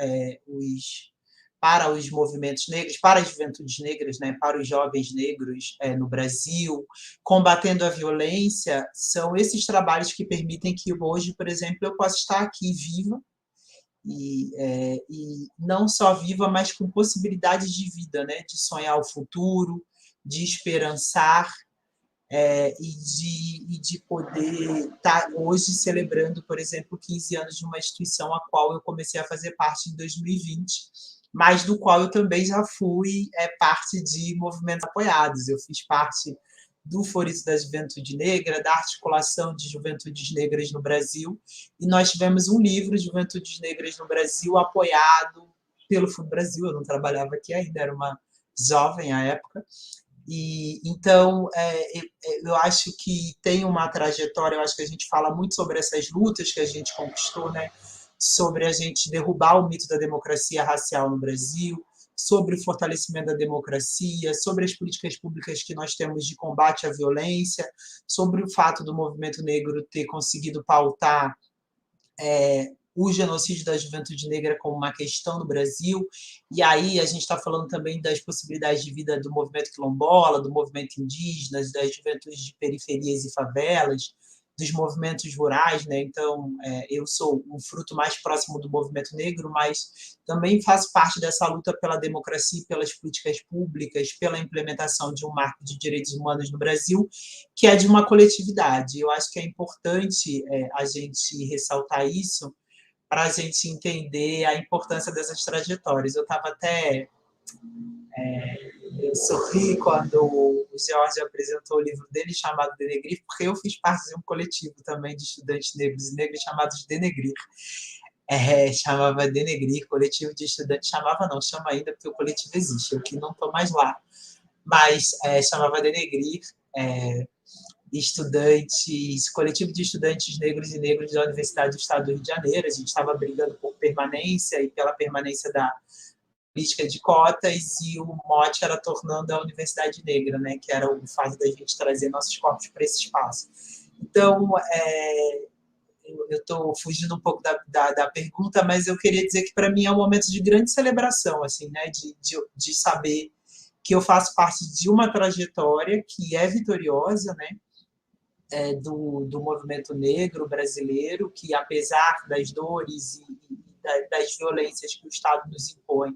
os movimentos negros, para as juventudes negras, né, para os jovens negros no Brasil, combatendo a violência, são esses trabalhos que permitem que hoje, por exemplo, eu possa estar aqui viva, e não só viva, mas com possibilidades de vida, né, de sonhar o futuro, de esperançar, e de poder estar hoje celebrando, por exemplo, 15 anos de uma instituição a qual eu comecei a fazer parte em 2020, mas do qual eu também já fui parte de movimentos apoiados. Eu fiz parte do Fórum da Juventude Negra, da Articulação de Juventudes Negras no Brasil, e nós tivemos um livro, Juventudes Negras no Brasil, apoiado pelo Fundo Brasil. Eu não trabalhava aqui ainda, era uma jovem à época. E então eu acho que tem uma trajetória, eu acho que a gente fala muito sobre essas lutas que a gente conquistou, né? Sobre a gente derrubar o mito da democracia racial no Brasil, sobre o fortalecimento da democracia, sobre as políticas públicas que nós temos de combate à violência, sobre o fato do movimento negro ter conseguido pautar o genocídio da juventude negra como uma questão no Brasil, e aí a gente está falando também das possibilidades de vida do movimento quilombola, do movimento indígena, das juventudes de periferias e favelas. dos movimentos rurais, né? Então, eu sou um fruto mais próximo do movimento negro, mas também faço parte dessa luta pela democracia, pelas políticas públicas, pela implementação de um marco de direitos humanos no Brasil, que é de uma coletividade. Eu acho que é importante a gente ressaltar isso para a gente entender a importância dessas trajetórias. Eu estava até... eu sorri quando o Jorge apresentou o livro dele chamado Denegrir, porque eu fiz parte de um coletivo também de estudantes negros e negras chamados Denegrir. Chamava Denegrir, coletivo de estudantes, chamava não, chama ainda porque o coletivo existe, eu que não estou mais lá, mas chamava Denegrir, estudantes, coletivo de estudantes negros e negras da Universidade do Estado do Rio de Janeiro. A gente estava brigando por permanência e pela permanência da política de cotas, e o mote era tornando a Universidade Negra, né, que era o fato da gente trazer nossos corpos para esse espaço. Então, eu estou fugindo um pouco da pergunta, mas eu queria dizer que, para mim, é um momento de grande celebração, assim, né, de saber que eu faço parte de uma trajetória que é vitoriosa, né, do movimento negro brasileiro, que, apesar das dores e das violências que o Estado nos impõe,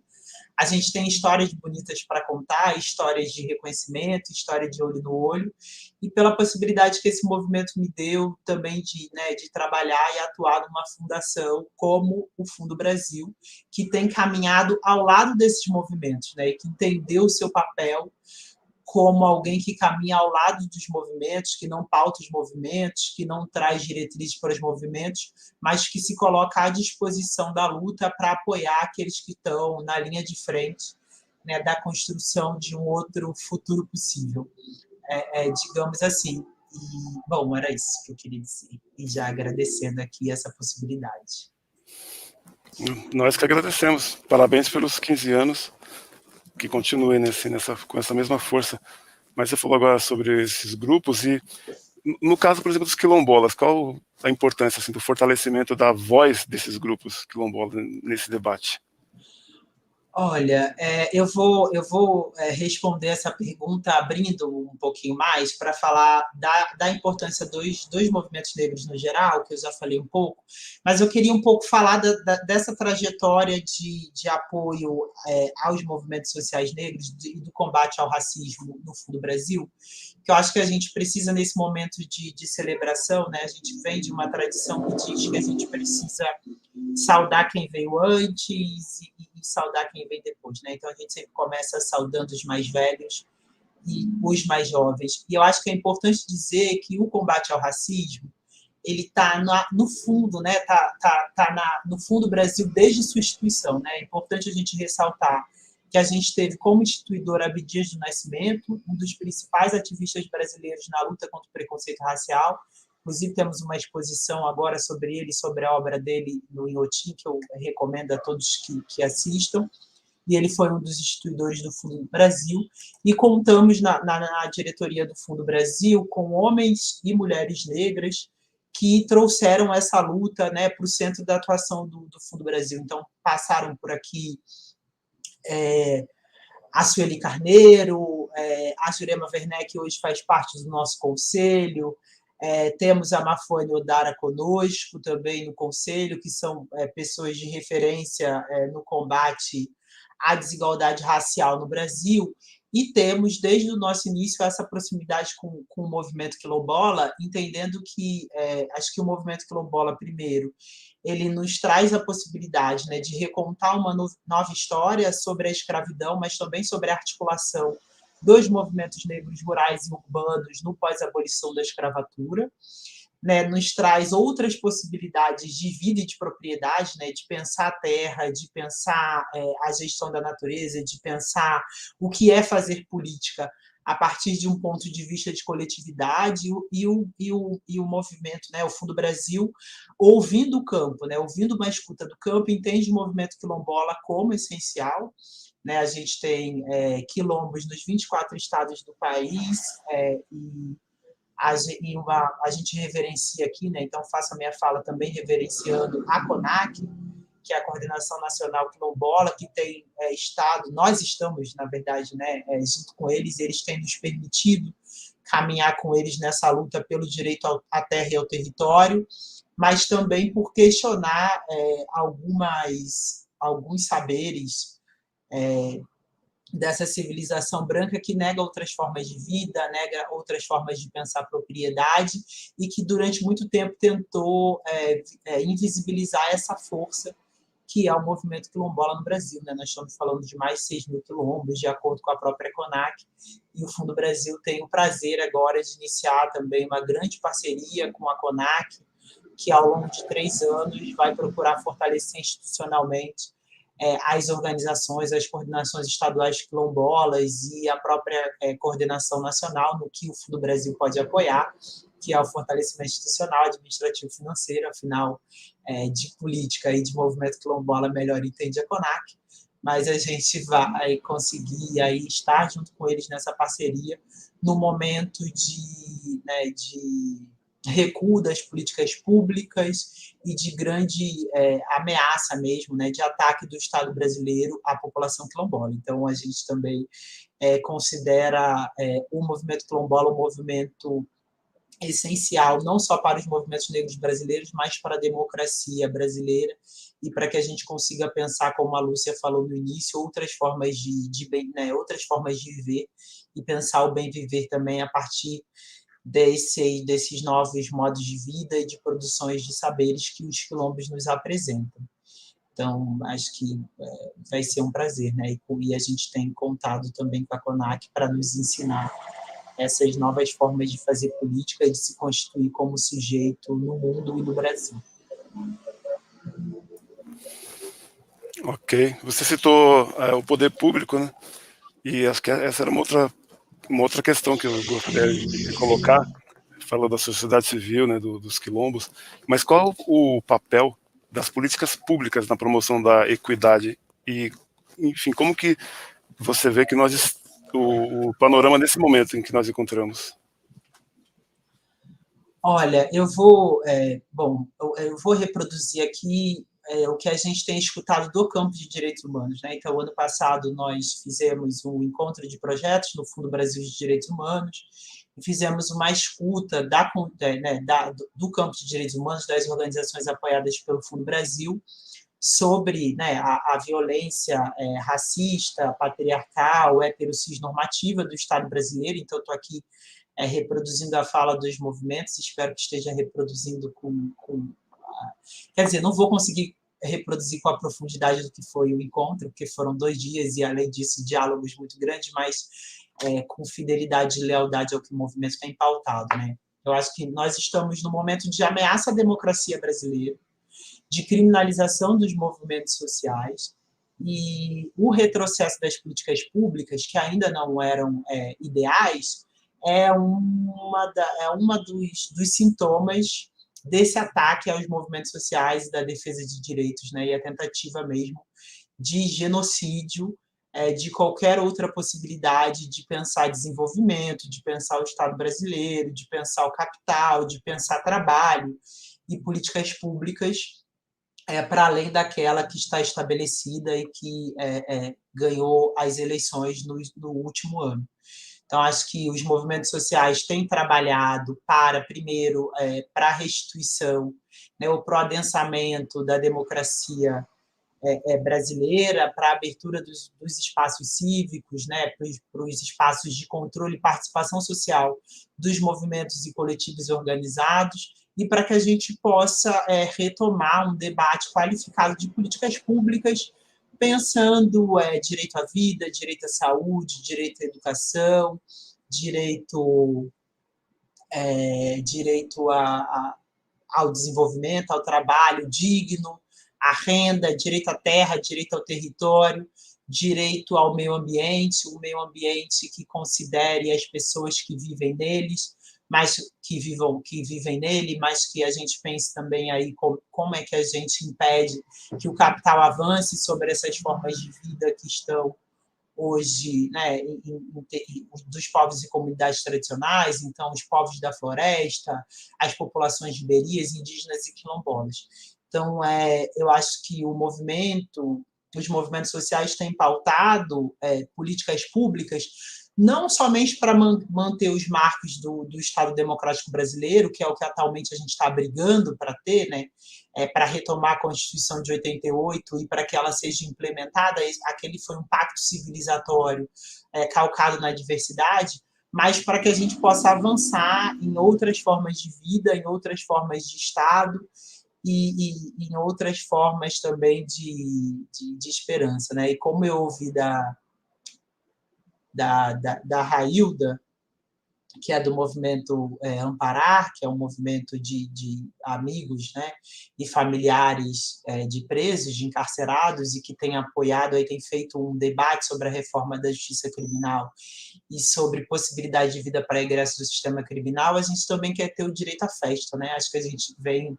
a gente tem histórias bonitas para contar, histórias de reconhecimento, história de olho no olho, e pela possibilidade que esse movimento me deu também de trabalhar e atuar numa fundação como o Fundo Brasil, que tem caminhado ao lado desses movimentos, né, e que entendeu o seu papel como alguém que caminha ao lado dos movimentos, que não pauta os movimentos, que não traz diretrizes para os movimentos, mas que se coloca à disposição da luta para apoiar aqueles que estão na linha de frente, né, da construção de um outro futuro possível, digamos assim. E, bom, era isso que eu queria dizer, e já agradecendo aqui essa possibilidade. Nós que agradecemos. Parabéns pelos 15 anos. Que continue com essa mesma força. Mas você falou agora sobre esses grupos e, no caso, por exemplo, dos quilombolas, qual a importância assim, do fortalecimento da voz desses grupos quilombolas nesse debate? Olha, eu vou responder essa pergunta abrindo um pouquinho mais para falar da importância dos movimentos negros no geral, que eu já falei um pouco, mas eu queria um pouco falar dessa trajetória de apoio aos movimentos sociais negros e do combate ao racismo no Fundo Brasil, que eu acho que a gente precisa, nesse momento de celebração, né? A gente vem de uma tradição que diz que a gente precisa saudar quem veio antes e saudar quem vem depois, né? Então a gente sempre começa saudando os mais velhos e os mais jovens. E eu acho que é importante dizer que o combate ao racismo ele está no fundo, né? No Fundo Brasil desde sua instituição, né? É importante a gente ressaltar que a gente teve como instituidor Abdias do Nascimento, um dos principais ativistas brasileiros na luta contra o preconceito racial. Inclusive, temos uma exposição agora sobre ele, sobre a obra dele no Inhotim, que eu recomendo a todos que assistam. E ele foi um dos instituidores do Fundo Brasil. E contamos na diretoria do Fundo Brasil com homens e mulheres negras que trouxeram essa luta, né, para o centro da atuação do Fundo Brasil. Então, passaram por aqui a Sueli Carneiro, a Jurema Werneck, que hoje faz parte do nosso conselho. Temos a Mafone Odara conosco também no conselho, que são pessoas de referência no combate à desigualdade racial no Brasil, e temos, desde o nosso início, essa proximidade com o movimento quilombola, entendendo que, acho que o movimento quilombola, primeiro, ele nos traz a possibilidade, né, de recontar uma nova história sobre a escravidão, mas também sobre a articulação dos movimentos negros rurais e urbanos no pós-abolição da escravatura, né, nos traz outras possibilidades de vida e de propriedade, né, de pensar a terra, de pensar a gestão da natureza, de pensar o que é fazer política a partir de um ponto de vista de coletividade, e o movimento, né, o Fundo Brasil, ouvindo o campo, né, ouvindo uma escuta do campo, entende o movimento quilombola como essencial. Né, a gente tem quilombos nos 24 estados do país, e a gente reverencia aqui, né, então faço a minha fala também reverenciando a CONAQ, que é a Coordenação Nacional Quilombola, que tem estado, nós estamos, na verdade, né, junto com eles, eles têm nos permitido caminhar com eles nessa luta pelo direito à terra e ao território, mas também por questionar alguns saberes dessa civilização branca que nega outras formas de vida, nega outras formas de pensar propriedade e que durante muito tempo tentou invisibilizar essa força que é o movimento quilombola no Brasil, né? Nós estamos falando de mais de 6 mil quilombos, de acordo com a própria CONAC, e o Fundo Brasil tem o prazer agora de iniciar também uma grande parceria com a CONAC, que ao longo de 3 anos vai procurar fortalecer institucionalmente as organizações, as coordenações estaduais quilombolas e a própria coordenação nacional no que o Fundo Brasil pode apoiar, que é o fortalecimento institucional, administrativo, financeiro, afinal, de política e de movimento quilombola melhor entende a CONAC, mas a gente vai conseguir aí estar junto com eles nessa parceria no momento de recuo das políticas públicas e de grande ameaça mesmo, né, de ataque do Estado brasileiro à população quilombola. Então, a gente também considera o movimento quilombola um movimento essencial, não só para os movimentos negros brasileiros, mas para a democracia brasileira e para que a gente consiga pensar, como a Lúcia falou no início, outras formas outras formas de viver e pensar o bem viver também a partir desses novos modos de vida e de produções de saberes que os quilombos nos apresentam. Então, acho que vai ser um prazer, né? E a gente tem contado também com a CONAC para nos ensinar essas novas formas de fazer política e de se constituir como sujeito no mundo e no Brasil. Ok. Você citou o poder público, né? E acho que essa era uma outra questão que eu gostaria de colocar. Falou da sociedade civil, né, dos quilombos, mas qual o papel das políticas públicas na promoção da equidade e, enfim, como que você vê que o panorama nesse momento em que nós encontramos? Olha, eu vou reproduzir aqui o que a gente tem escutado do campo de direitos humanos, né? Então, ano passado nós fizemos um encontro de projetos no Fundo Brasil de Direitos Humanos e fizemos uma escuta do campo de direitos humanos das organizações apoiadas pelo Fundo Brasil sobre, né, a violência racista, patriarcal, heterocisnormativa do Estado brasileiro. Então, estou aqui reproduzindo a fala dos movimentos, espero que esteja reproduzindo quer dizer, não vou conseguir reproduzir com a profundidade do que foi o encontro, porque foram 2 dias e, além disso, diálogos muito grandes, mas com fidelidade e lealdade ao que o movimento tem pautado, né? Eu acho que nós estamos num momento de ameaça à democracia brasileira, de criminalização dos movimentos sociais, e o retrocesso das políticas públicas, que ainda não eram ideais, é uma dos sintomas desse ataque aos movimentos sociais e da defesa de direitos, né? E a tentativa mesmo de genocídio de qualquer outra possibilidade de pensar desenvolvimento, de pensar o Estado brasileiro, de pensar o capital, de pensar trabalho e políticas públicas para além daquela que está estabelecida e que ganhou as eleições no último ano. Então, acho que os movimentos sociais têm trabalhado primeiro, para a restituição, né, ou para o adensamento da democracia brasileira, para a abertura dos espaços cívicos, né, para os espaços de controle e participação social dos movimentos e coletivos organizados, e para que a gente possa retomar um debate qualificado de políticas públicas, pensando direito à vida, direito à saúde, direito à educação, direito ao desenvolvimento, ao trabalho digno, à renda, direito à terra, direito ao território, direito ao meio ambiente, um meio ambiente que considere as pessoas que vivem neles, mas que vivem nele, mas que a gente pense também aí como é que a gente impede que o capital avance sobre essas formas de vida que estão hoje, né, dos povos e comunidades tradicionais, então os povos da floresta, as populações ribeirinhas, indígenas e quilombolas. Então, eu acho que o movimento os movimentos sociais têm pautado políticas públicas, não somente para manter os marcos do Estado Democrático Brasileiro, que é o que atualmente a gente está brigando para ter, né, para retomar a Constituição de 88 e para que ela seja implementada, aquele foi um pacto civilizatório calcado na diversidade, mas para que a gente possa avançar em outras formas de vida, em outras formas de Estado, e em outras formas também de esperança. Né? E como eu ouvi da Railda, que é do movimento Amparar, que é um movimento de amigos, né, e familiares de presos, de encarcerados, e que tem apoiado, tem feito um debate sobre a reforma da justiça criminal e sobre possibilidade de vida para egresso do sistema criminal, a gente também quer ter o direito à festa. Né? Acho que a gente vem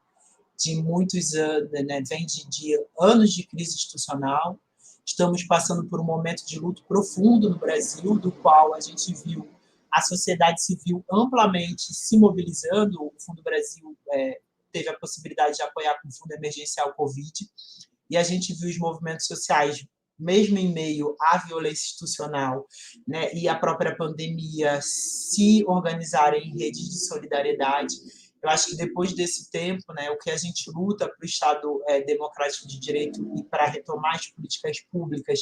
de muitos anos, né, vem de anos de crise institucional, estamos passando por um momento de luto profundo no Brasil, do qual a gente viu a sociedade civil amplamente se mobilizando. O Fundo Brasil teve a possibilidade de apoiar com o Fundo Emergencial Covid, e a gente viu os movimentos sociais, mesmo em meio à violência institucional, né, e à própria pandemia, se organizarem em redes de solidariedade. Eu acho que depois desse tempo, né, o que a gente luta para o Estado democrático de direito e para retomar as políticas públicas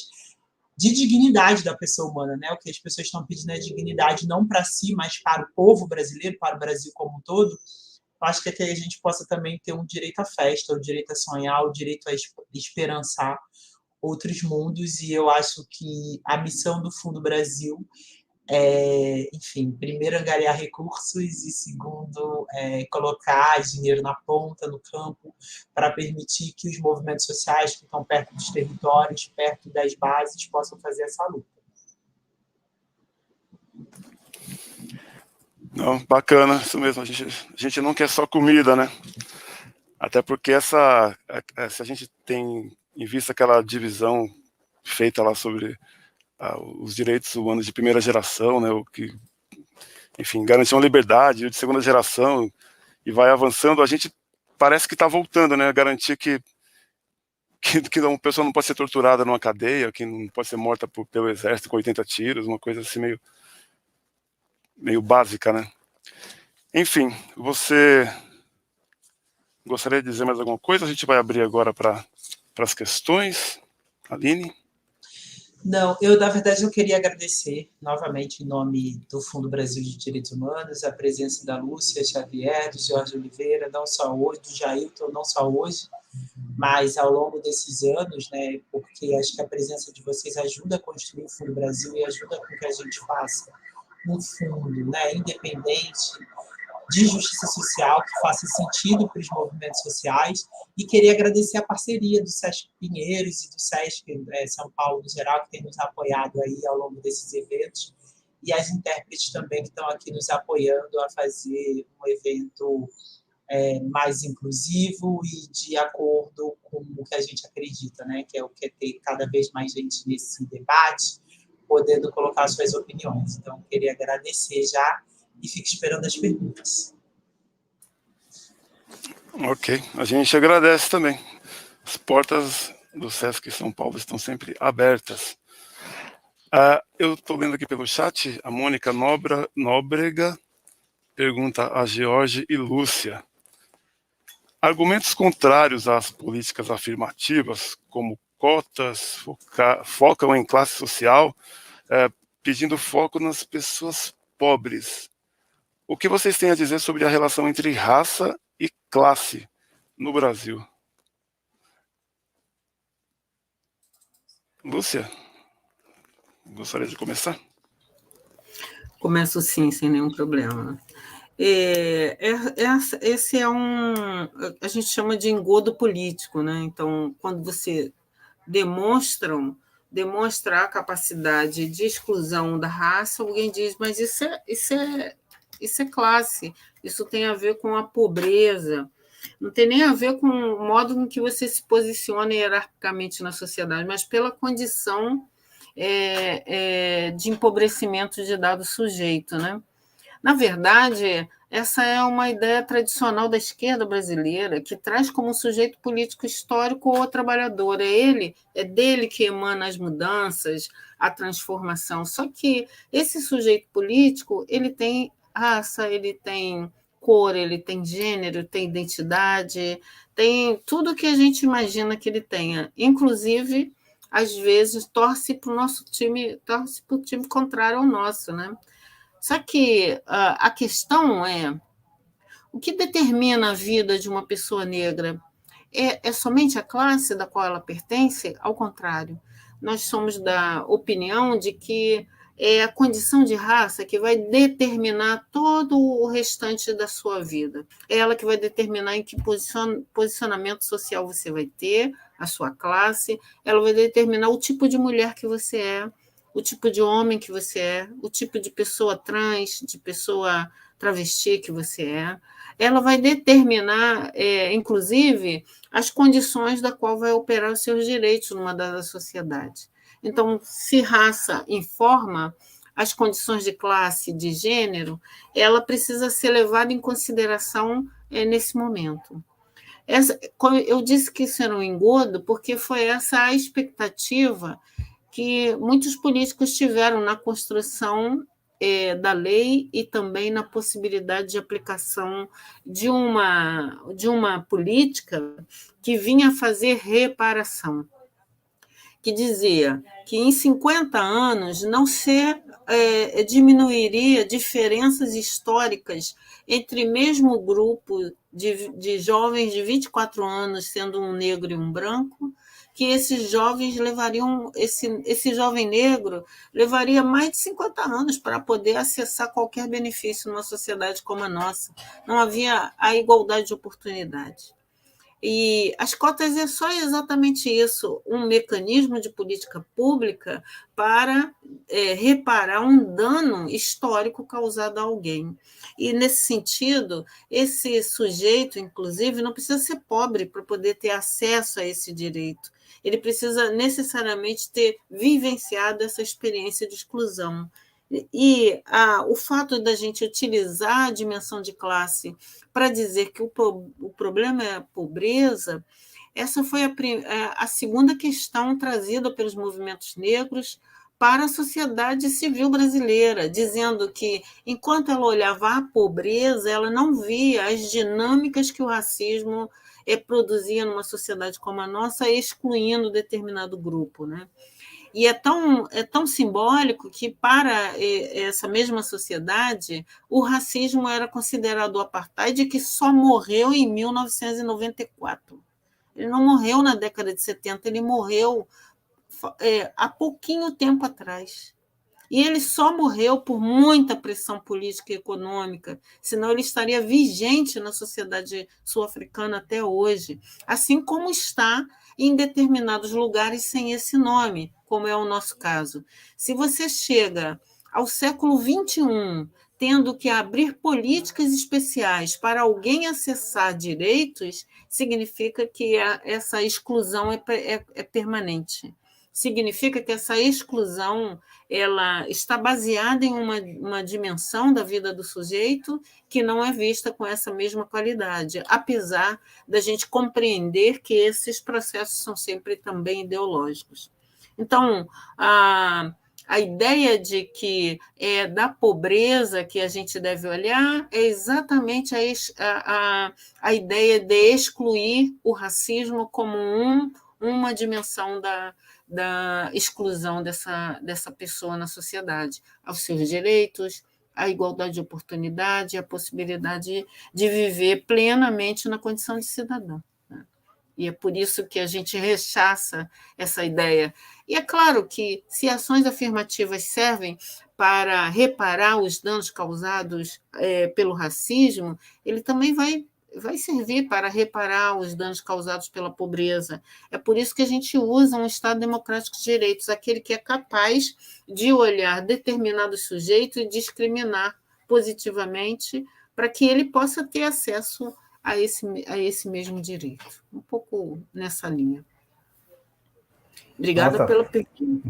de dignidade da pessoa humana, né? O que as pessoas estão pedindo é dignidade não para si, mas para o povo brasileiro, para o Brasil como um todo. Eu acho que até a gente possa também ter um direito à festa, o direito a sonhar, o direito a esperançar outros mundos, e eu acho que a missão do Fundo Brasil enfim, primeiro, angariar recursos e, segundo, colocar dinheiro na ponta, no campo, para permitir que os movimentos sociais que estão perto dos territórios, perto das bases, possam fazer essa luta. Não, bacana, isso mesmo. A gente não quer só comida, né? Até porque se a gente tem em vista aquela divisão feita lá sobre os direitos humanos de primeira geração, né, o que, enfim, garantiu uma liberdade, de segunda geração, e vai avançando, a gente parece que está voltando, né, a garantir que uma pessoa não pode ser torturada numa cadeia, que não pode ser morta pelo exército com 80 tiros, uma coisa assim meio básica, né. Enfim, você gostaria de dizer mais alguma coisa? A gente vai abrir agora para as questões. Aline? Não, na verdade, eu queria agradecer novamente, em nome do Fundo Brasil de Direitos Humanos, a presença da Lúcia Xavier, do Jorge Oliveira, não só hoje, do Jailton, não só hoje, mas ao longo desses anos, né, porque acho que a presença de vocês ajuda a construir o Fundo Brasil e ajuda com que a gente faça um fundo, né, independente, de justiça social, que faça sentido para os movimentos sociais, e queria agradecer a parceria do Sesc Pinheiros e do Sesc São Paulo, no geral, que tem nos apoiado aí ao longo desses eventos, e as intérpretes também que estão aqui nos apoiando a fazer um evento mais inclusivo e de acordo com o que a gente acredita, né? Que é o que é ter cada vez mais gente nesse debate, podendo colocar suas opiniões. Então, queria agradecer já e fico esperando as perguntas. Ok, a gente agradece também. As portas do Sesc São Paulo estão sempre abertas. Eu estou lendo aqui pelo chat, a Mônica Nóbrega pergunta a George e Lúcia: argumentos contrários às políticas afirmativas, como cotas, focam em classe social, pedindo foco nas pessoas pobres. O que vocês têm a dizer sobre a relação entre raça e classe no Brasil? Lúcia, gostaria de começar? Começo sim, sem nenhum problema. Esse é a gente chama de engodo político, né? Então, quando você demonstra a capacidade de exclusão da raça, alguém diz, mas isso é classe, isso tem a ver com a pobreza, não tem nem a ver com o modo em que você se posiciona hierarquicamente na sociedade, mas pela condição de empobrecimento de dado sujeito, né? Na verdade, essa é uma ideia tradicional da esquerda brasileira, que traz como sujeito político histórico o trabalhador. É dele que emana as mudanças, a transformação. Só que esse sujeito político, ele tem raça, ele tem cor, ele tem gênero, tem identidade, tem tudo que a gente imagina que ele tenha. Inclusive, às vezes, torce para o time contrário ao nosso, né? Só que a questão é o que determina a vida de uma pessoa negra é somente a classe da qual ela pertence? Ao contrário, nós somos da opinião de que é a condição de raça que vai determinar todo o restante da sua vida. É ela que vai determinar em que posicionamento social você vai ter, a sua classe, ela vai determinar o tipo de mulher que você é, o tipo de homem que você é, o tipo de pessoa trans, de pessoa travesti que você é. Ela vai determinar, inclusive, as condições da qual vai operar os seus direitos numa dada sociedade. Então, se raça informa as condições de classe, de gênero, ela precisa ser levada em consideração nesse momento. Eu disse que isso era um engodo porque foi essa a expectativa que muitos políticos tiveram na construção da lei e também na possibilidade de aplicação de uma política que vinha fazer reparação, que dizia que em 50 anos não se diminuiria diferenças históricas entre mesmo grupo de jovens de 24 anos, sendo um negro e um branco, que esses jovens levariam, esse jovem negro levaria mais de 50 anos para poder acessar qualquer benefício numa sociedade como a nossa. Não havia a igualdade de oportunidade. E as cotas é só exatamente isso, um mecanismo de política pública para reparar um dano histórico causado a alguém. E, nesse sentido, esse sujeito, inclusive, não precisa ser pobre para poder ter acesso a esse direito. Ele precisa necessariamente ter vivenciado essa experiência de exclusão. E o fato da gente utilizar a dimensão de classe para dizer que o problema é a pobreza, essa foi a segunda questão trazida pelos movimentos negros para a sociedade civil brasileira, dizendo que, enquanto ela olhava a pobreza, ela não via as dinâmicas que o racismo produzia numa sociedade como a nossa, excluindo determinado grupo, né? E é tão simbólico que, para essa mesma sociedade, o racismo era considerado o apartheid, que só morreu em 1994. Ele não morreu na década de 70, ele morreu há pouquinho tempo atrás. E ele só morreu por muita pressão política e econômica, senão ele estaria vigente na sociedade sul-africana até hoje, assim como está em determinados lugares sem esse nome, como é o nosso caso. Se você chega ao século XXI tendo que abrir políticas especiais para alguém acessar direitos, significa que essa exclusão é permanente. Significa que essa exclusão ela está baseada em uma dimensão da vida do sujeito que não é vista com essa mesma qualidade, apesar da gente compreender que esses processos são sempre também ideológicos. Então, a ideia de que é da pobreza que a gente deve olhar é exatamente a ideia de excluir o racismo como uma dimensão da exclusão dessa pessoa na sociedade, aos seus direitos, à igualdade de oportunidade, à possibilidade de viver plenamente na condição de cidadão. E é por isso que a gente rechaça essa ideia. E é claro que, se ações afirmativas servem para reparar os danos causados pelo racismo, ele também vai servir para reparar os danos causados pela pobreza. É por isso que a gente usa um Estado democrático de direitos, aquele que é capaz de olhar determinado sujeito e discriminar positivamente para que ele possa ter acesso a esse mesmo direito. Um pouco nessa linha. Obrigada pela pergunta.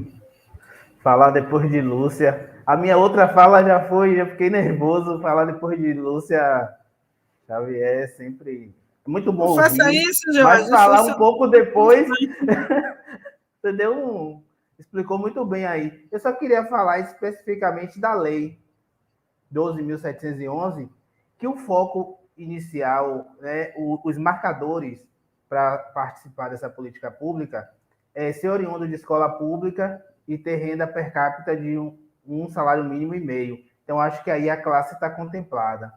Falar depois de Lúcia A minha outra fala já fiquei nervoso falar depois de Lúcia Xavier, sempre é muito bom Não faça ouvir, isso, Jorge. mas falar um pouco depois, você explicou muito bem aí. Eu só queria falar especificamente da lei 12.711, que o foco inicial, né, os marcadores para participar dessa política pública é ser oriundo de escola pública e ter renda per capita de um salário mínimo e meio. Então, acho que aí a classe está contemplada.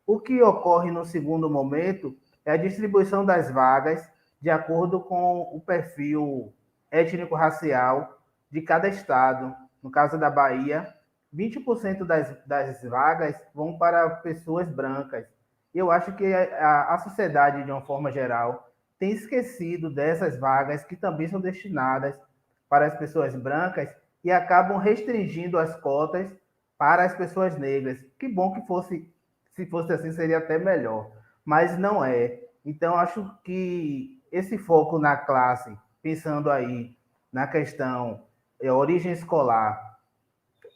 O que ocorre no segundo momento é a distribuição das vagas de acordo com o perfil étnico-racial de cada estado. No caso da Bahia, 20% das vagas vão para pessoas brancas. Eu acho que a sociedade, de uma forma geral, tem esquecido dessas vagas que também são destinadas para as pessoas brancas e acabam restringindo as cotas para as pessoas negras. Que bom que fosse, se fosse assim, seria até melhor, mas não é. Então, acho que esse foco na classe, pensando aí na questão origem escolar,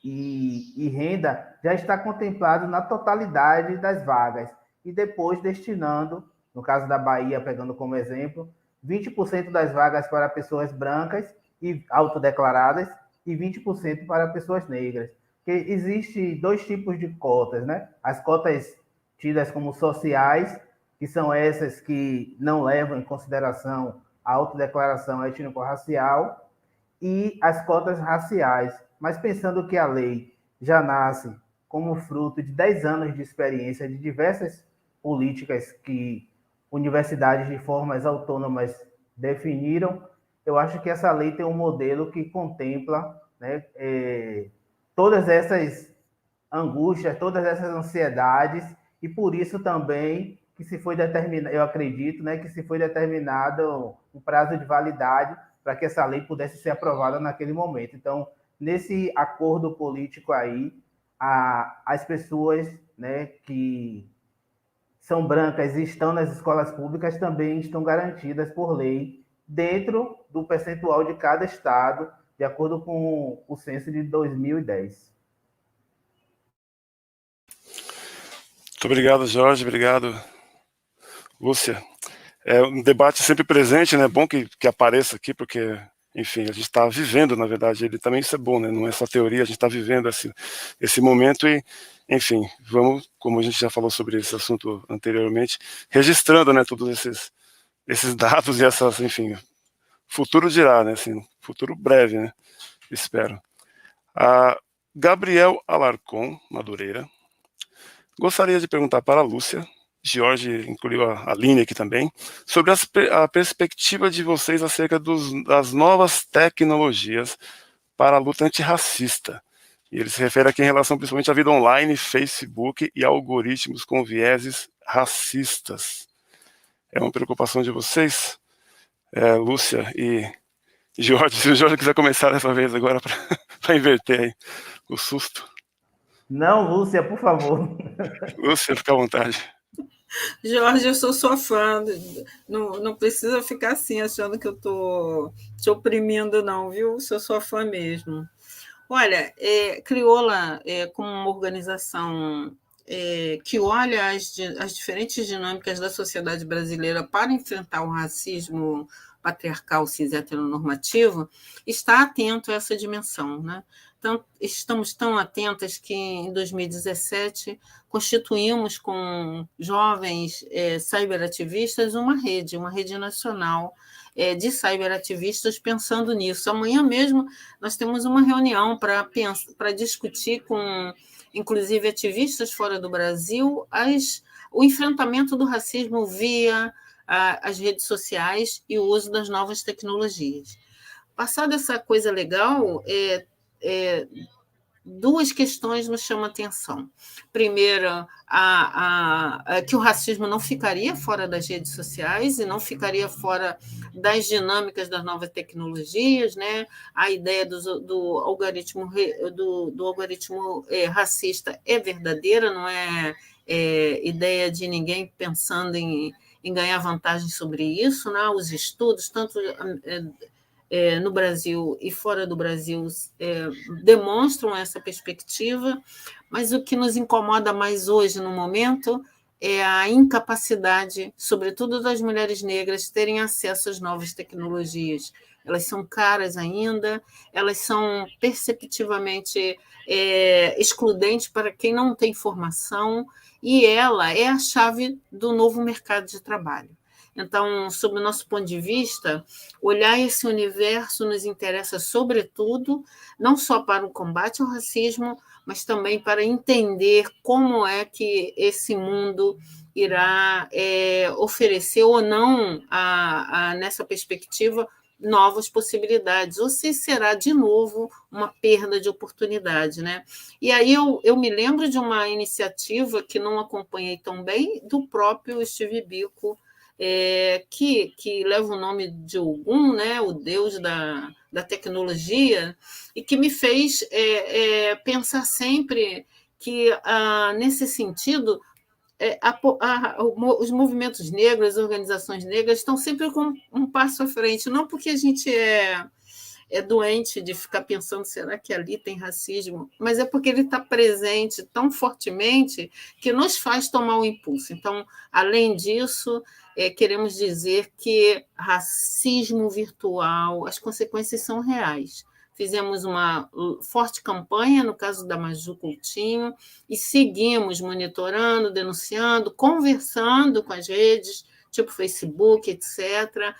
e renda já está contemplado na totalidade das vagas, e depois destinando, no caso da Bahia, pegando como exemplo, 20% das vagas para pessoas brancas e autodeclaradas e 20% para pessoas negras. Porque existe dois tipos de cotas, né? As cotas tidas como sociais, que são essas que não levam em consideração a autodeclaração étnico-racial, e as cotas raciais. Mas pensando que a lei já nasce como fruto de 10 anos de experiência de diversas políticas que universidades de formas autônomas definiram, eu acho que essa lei tem um modelo que contempla, né, todas essas angústias, todas essas ansiedades, e por isso também que se foi determinado, eu acredito, né, que se foi determinado um prazo de validade para que essa lei pudesse ser aprovada naquele momento. Então, nesse acordo político aí, as pessoas, né, que são brancas e estão nas escolas públicas também estão garantidas por lei dentro do percentual de cada estado, de acordo com o censo de 2010. Muito obrigado, Jorge. Obrigado, Lúcia. É um debate sempre presente, né? É bom que apareça aqui, porque, enfim, a gente está vivendo, na verdade, ele também isso é bom, né? Não é só teoria, a gente está vivendo esse momento e, enfim, vamos, como a gente já falou sobre esse assunto anteriormente, registrando, né, todos esses dados e essas, enfim, futuro dirá, né? Assim, futuro breve, né? Espero. A Gabriel Alarcon Madureira gostaria de perguntar para a Lúcia, Jorge incluiu a Aline aqui também, sobre a perspectiva de vocês acerca das novas tecnologias para a luta antirracista. E ele se refere aqui em relação principalmente à vida online, Facebook e algoritmos com vieses racistas. É uma preocupação de vocês, Lúcia e Jorge? Se o Jorge quiser começar dessa vez agora para inverter aí o susto. Não, Lúcia, por favor. Lúcia, fica à vontade. Jorge, eu sou sua fã. Não precisa ficar assim, achando que eu estou te oprimindo, não, viu? Sou sua fã mesmo. Olha, Crioula como uma organização que olha as diferentes dinâmicas da sociedade brasileira para enfrentar o racismo patriarcal cis heteronormativo, está atento a essa dimensão, né? Então, estamos tão atentas que, em 2017, constituímos com jovens cyberativistas uma rede nacional de cyberativistas pensando nisso. Amanhã mesmo nós temos uma reunião para discutir com, inclusive, ativistas fora do Brasil o enfrentamento do racismo via as redes sociais e o uso das novas tecnologias. Passada essa coisa legal, duas questões nos chamam a atenção. Primeiro, que o racismo não ficaria fora das redes sociais e não ficaria fora das dinâmicas das novas tecnologias, né? A ideia do algoritmo racista é verdadeira, não é ideia de ninguém pensando em ganhar vantagem sobre isso, né? Os estudos, tanto no Brasil e fora do Brasil demonstram essa perspectiva, mas o que nos incomoda mais hoje, no momento, é a incapacidade, sobretudo das mulheres negras, terem acesso às novas tecnologias. Elas são caras ainda, elas são perceptivamente excludentes para quem não tem formação, e ela é a chave do novo mercado de trabalho. Então, sob o nosso ponto de vista, olhar esse universo nos interessa, sobretudo, não só para o combate ao racismo, mas também para entender como é que esse mundo irá oferecer ou não, nessa perspectiva, novas possibilidades, ou se será, de novo, uma perda de oportunidade. Né? E aí eu me lembro de uma iniciativa que não acompanhei tão bem, do próprio Steve Biko, que leva o nome de Ogum, né, o deus da tecnologia, e que me fez pensar sempre que, nesse sentido, os movimentos negros, as organizações negras estão sempre com um passo à frente, não porque a gente é doente de ficar pensando, será que ali tem racismo? Mas é porque ele está presente tão fortemente que nos faz tomar o impulso. Então, além disso, queremos dizer que racismo virtual, as consequências são reais. Fizemos uma forte campanha, no caso da Maju Coutinho, e seguimos monitorando, denunciando, conversando com as redes, tipo Facebook, etc.,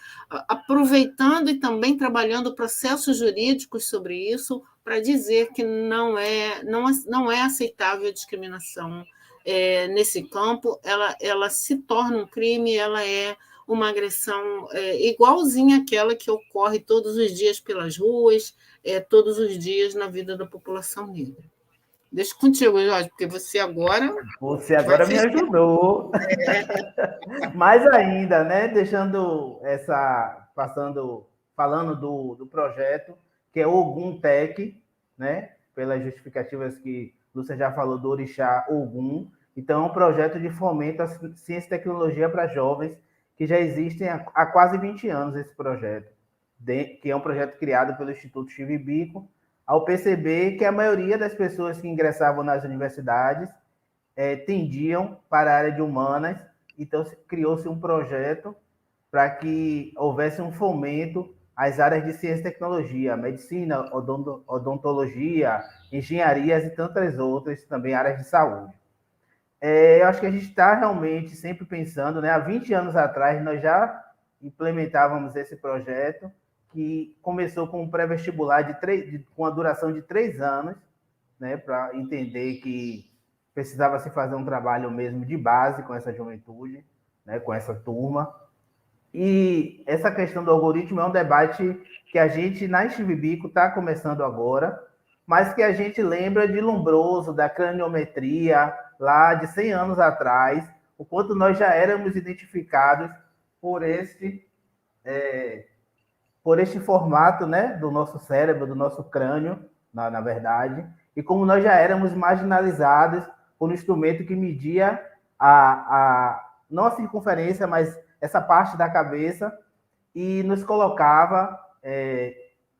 aproveitando e também trabalhando processos jurídicos sobre isso, para dizer que não é aceitável a discriminação nesse campo, ela se torna um crime, ela é uma agressão igualzinha àquela que ocorre todos os dias pelas ruas, todos os dias na vida da população negra. Deixa contigo, Jorge, porque você agora... Você agora me ajudou. Mais ainda, né? Falando do projeto, que é o Ogum Tech, né? Pelas justificativas que Lúcia já falou do orixá Ogum. Então, é um projeto de fomento à ciência e tecnologia para jovens, que já existem há quase 20 anos esse projeto, que é um projeto criado pelo Instituto Steve Biko, ao perceber que a maioria das pessoas que ingressavam nas universidades tendiam para a área de humanas. Então, criou-se um projeto para que houvesse um fomento às áreas de ciência e tecnologia, medicina, odontologia, engenharias e tantas outras, também áreas de saúde. Eu acho que a gente está realmente sempre pensando, né? Há 20 anos atrás, nós já implementávamos esse projeto, que começou com um pré-vestibular com a duração de 3 anos, né? Para entender que precisava se fazer um trabalho mesmo de base com essa juventude, né? Com essa turma. E essa questão do algoritmo é um debate que a gente, na Steve Biko, está começando agora, mas que a gente lembra de Lombroso, da craniometria, lá de 100 anos atrás, o quanto nós já éramos identificados por este formato, né, do nosso cérebro, do nosso crânio, na verdade, e como nós já éramos marginalizados por um instrumento que media não a circunferência, mas essa parte da cabeça, e nos colocava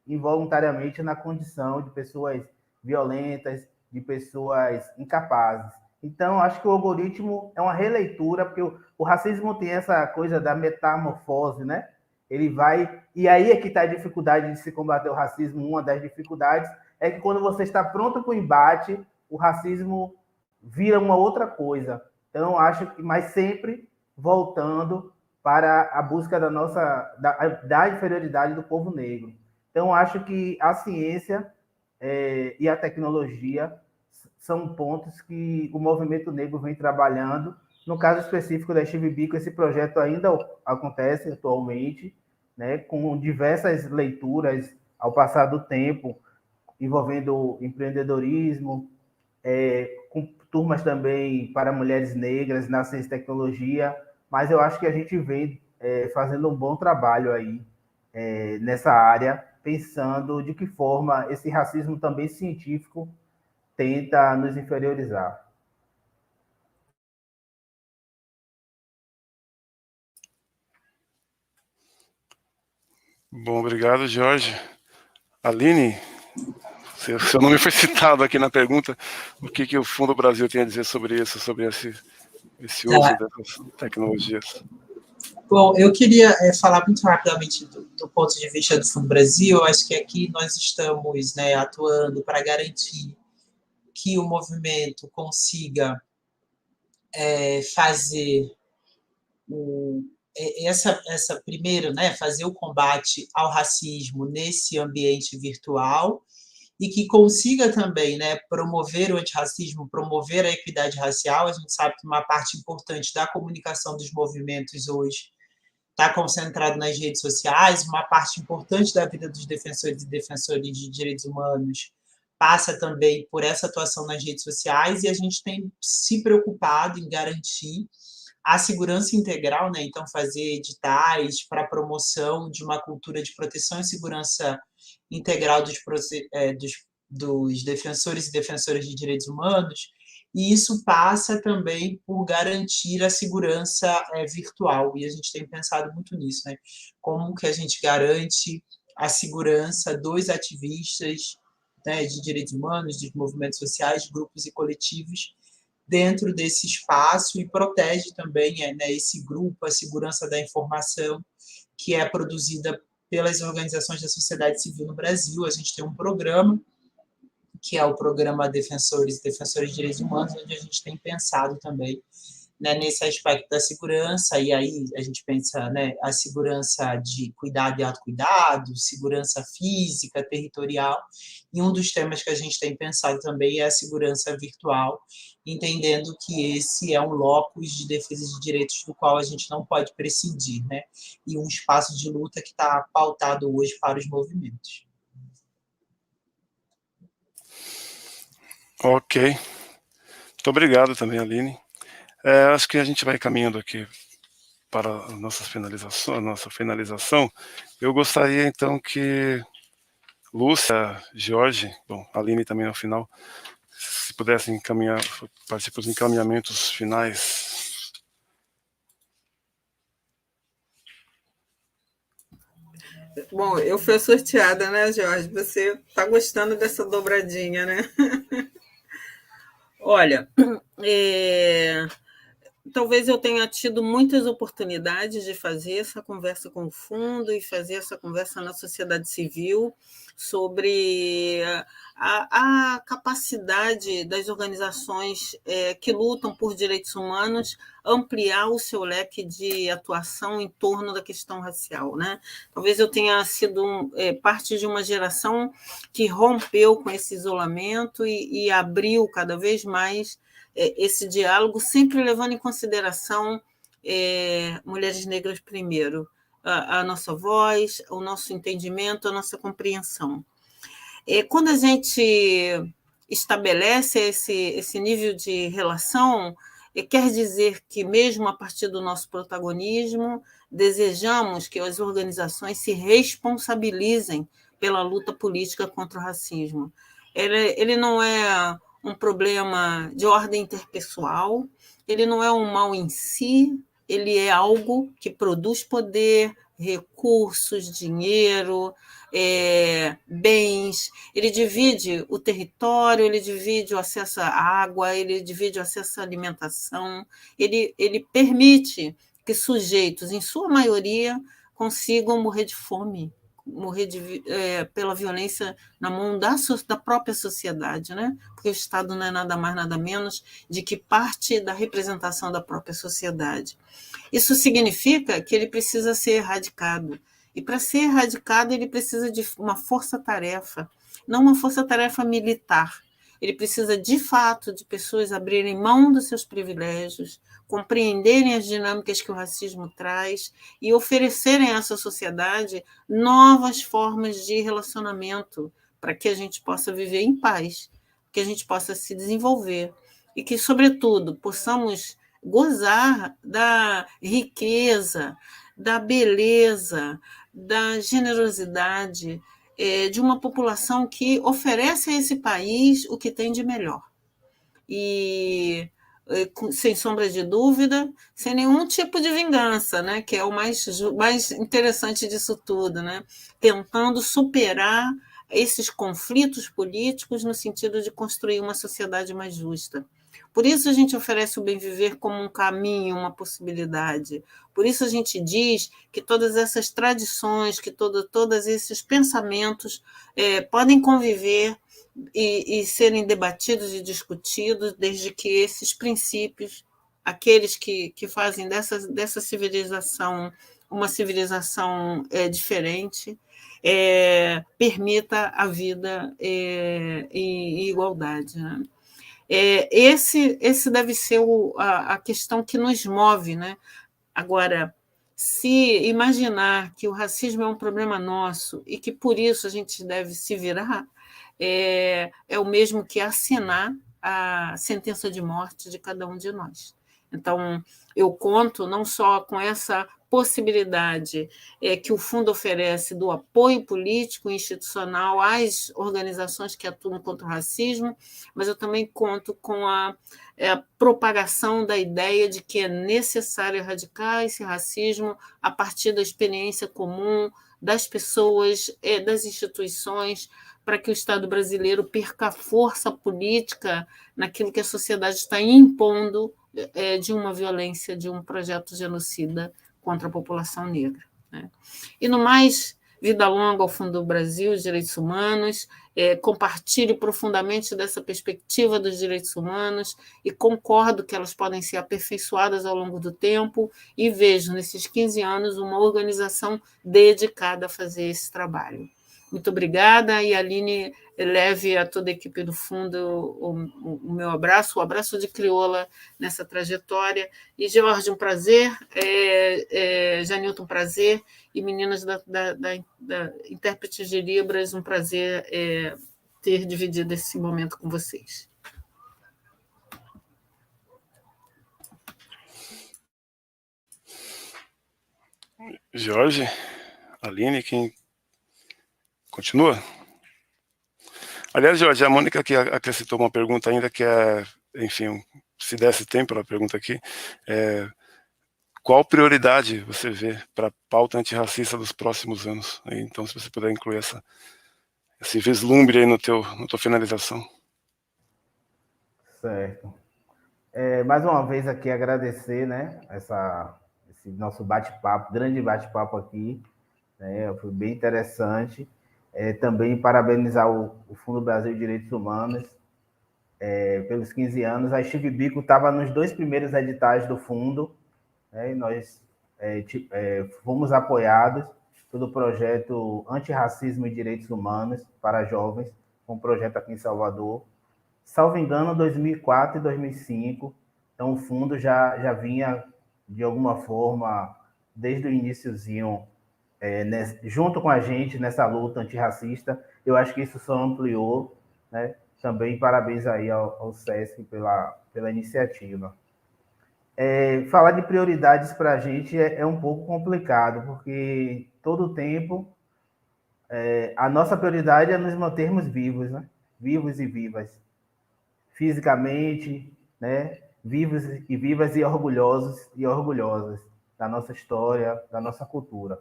involuntariamente na condição de pessoas violentas, de pessoas incapazes. Então, acho que o algoritmo é uma releitura, porque o racismo tem essa coisa da metamorfose, né? Ele vai... E aí é que está a dificuldade de se combater o racismo. Uma das dificuldades é que quando você está pronto para o embate, o racismo vira uma outra coisa. Então, acho que, mas sempre voltando para a busca da inferioridade do povo negro. Então, acho que a ciência e a tecnologia são pontos que o movimento negro vem trabalhando. No caso específico da Steve Biko, esse projeto ainda acontece atualmente, né, com diversas leituras ao passar do tempo, envolvendo empreendedorismo, com turmas também para mulheres negras na ciência e tecnologia, mas eu acho que a gente vem fazendo um bom trabalho aí nessa área, pensando de que forma esse racismo também científico tenta nos inferiorizar. Bom, obrigado, Jorge. Aline, seu nome foi citado aqui na pergunta. O que o Fundo Brasil tem a dizer sobre isso, sobre esse uso dessas tecnologias? Bom, eu queria falar muito rapidamente do ponto de vista do Fundo Brasil. Eu acho que aqui nós estamos, né, atuando para garantir que o movimento consiga fazer essa primeiro, né, fazer o combate ao racismo nesse ambiente virtual e que consiga também, né, promover o antirracismo, promover a equidade racial. A gente sabe que uma parte importante da comunicação dos movimentos hoje está concentrado nas redes sociais, uma parte importante da vida dos defensores e defensoras de direitos humanos passa também por essa atuação nas redes sociais, e a gente tem se preocupado em garantir a segurança integral, né? Então, fazer editais para a promoção de uma cultura de proteção e segurança integral dos defensores e defensoras de direitos humanos, e isso passa também por garantir a segurança virtual, e a gente tem pensado muito nisso, né? Como que a gente garante a segurança dos ativistas, né, de direitos humanos, dos movimentos sociais, grupos e coletivos dentro desse espaço, e protege também, né, esse grupo, a segurança da informação que é produzida pelas organizações da sociedade civil no Brasil. A gente tem um programa, que é o programa Defensores e Defensoras de Direitos Humanos, onde a gente tem pensado também, né, nesse aspecto da segurança, e aí a gente pensa, né, a segurança de cuidado e autocuidado, segurança física, territorial, e um dos temas que a gente tem pensado também é a segurança virtual, entendendo que esse é um locus de defesa de direitos do qual a gente não pode prescindir, né, e um espaço de luta que está pautado hoje para os movimentos. Ok. Muito obrigado também, Aline. Acho que a gente vai caminhando aqui para a nossa finalização. Eu gostaria, então, que Lúcia, Jorge, bom, Aline também no final, se pudessem participar dos encaminhamentos finais. Bom, eu fui sorteada, né, Jorge? Você está gostando dessa dobradinha, né? Olha, talvez eu tenha tido muitas oportunidades de fazer essa conversa com o fundo e fazer essa conversa na sociedade civil sobre a capacidade das organizações que lutam por direitos humanos ampliar o seu leque de atuação em torno da questão racial, né? Talvez eu tenha sido parte de uma geração que rompeu com esse isolamento e abriu cada vez mais esse diálogo, sempre levando em consideração mulheres negras primeiro, a nossa voz, o nosso entendimento, a nossa compreensão. Quando a gente estabelece esse nível de relação, quer dizer que, mesmo a partir do nosso protagonismo, desejamos que as organizações se responsabilizem pela luta política contra o racismo. Ele não é um problema de ordem interpessoal, ele não é um mal em si, ele é algo que produz poder, recursos, dinheiro, bens, ele divide o território, ele divide o acesso à água, ele divide o acesso à alimentação, ele permite que sujeitos, em sua maioria, consigam morrer de fome, morrer pela violência na mão da própria sociedade, né? Porque o Estado não é nada mais, nada menos de que parte da representação da própria sociedade. Isso significa que ele precisa ser erradicado. E, para ser erradicado, ele precisa de uma força-tarefa, não uma força-tarefa militar. Ele precisa, de fato, de pessoas abrirem mão dos seus privilégios, compreenderem as dinâmicas que o racismo traz e oferecerem a essa sociedade novas formas de relacionamento para que a gente possa viver em paz, que a gente possa se desenvolver e que, sobretudo, possamos gozar da riqueza, da beleza, da generosidade de uma população que oferece a esse país o que tem de melhor. E sem sombra de dúvida, sem nenhum tipo de vingança, né? Que é o mais interessante disso tudo, né? Tentando superar esses conflitos políticos no sentido de construir uma sociedade mais justa. Por isso a gente oferece o bem viver como um caminho, uma possibilidade. Por isso a gente diz que todas essas tradições, que todos esses pensamentos podem conviver e serem debatidos e discutidos, desde que esses princípios, aqueles que fazem dessa civilização uma civilização diferente, permita a vida em igualdade. Né? Esse deve ser a questão que nos move. Né? Agora, se imaginar que o racismo é um problema nosso e que por isso a gente deve se virar, é o mesmo que assinar a sentença de morte de cada um de nós. Então, eu conto não só com essa possibilidade que o Fundo oferece do apoio político e institucional às organizações que atuam contra o racismo, mas eu também conto com a propagação da ideia de que é necessário erradicar esse racismo a partir da experiência comum das pessoas, das instituições, para que o Estado brasileiro perca força política naquilo que a sociedade está impondo de uma violência, de um projeto genocida contra a população negra. Né? E, no mais, vida longa ao Fundo do Brasil, os direitos humanos, compartilho profundamente dessa perspectiva dos direitos humanos e concordo que elas podem ser aperfeiçoadas ao longo do tempo e vejo, nesses 15 anos, uma organização dedicada a fazer esse trabalho. Muito obrigada, e a Aline leve a toda a equipe do Fundo o meu abraço, o abraço de crioula nessa trajetória. E, George, um prazer, Janilton, um prazer, e meninas da Intérpretes de Libras, um prazer ter dividido esse momento com vocês. Jorge, Aline, quem continua? Aliás, Jorge, a Mônica que acrescentou uma pergunta ainda que enfim, se desse tempo, ela pergunta aqui, qual prioridade você vê para a pauta antirracista dos próximos anos? Então, se você puder incluir esse vislumbre aí na tua finalização. Certo. Mais uma vez aqui agradecer, né, esse nosso bate-papo, grande bate-papo aqui, né, foi bem interessante. Também parabenizar o Fundo Brasil de Direitos Humanos pelos 15 anos. A Steve Biko estava nos 2 primeiros editais do fundo, né, e nós fomos apoiados pelo projeto Antirracismo e Direitos Humanos para Jovens, um projeto aqui em Salvador. Salvo engano, 2004 e 2005. Então, o fundo já vinha, de alguma forma, desde o iniciozinho, junto com a gente nessa luta antirracista. Eu acho que isso só ampliou, né? Também parabéns aí ao SESC pela iniciativa. Falar de prioridades para a gente é um pouco complicado, porque todo o tempo a nossa prioridade é nos mantermos vivos, né? Vivos e vivas, fisicamente, né? Vivos e vivas e orgulhosos e orgulhosas da nossa história, da nossa cultura.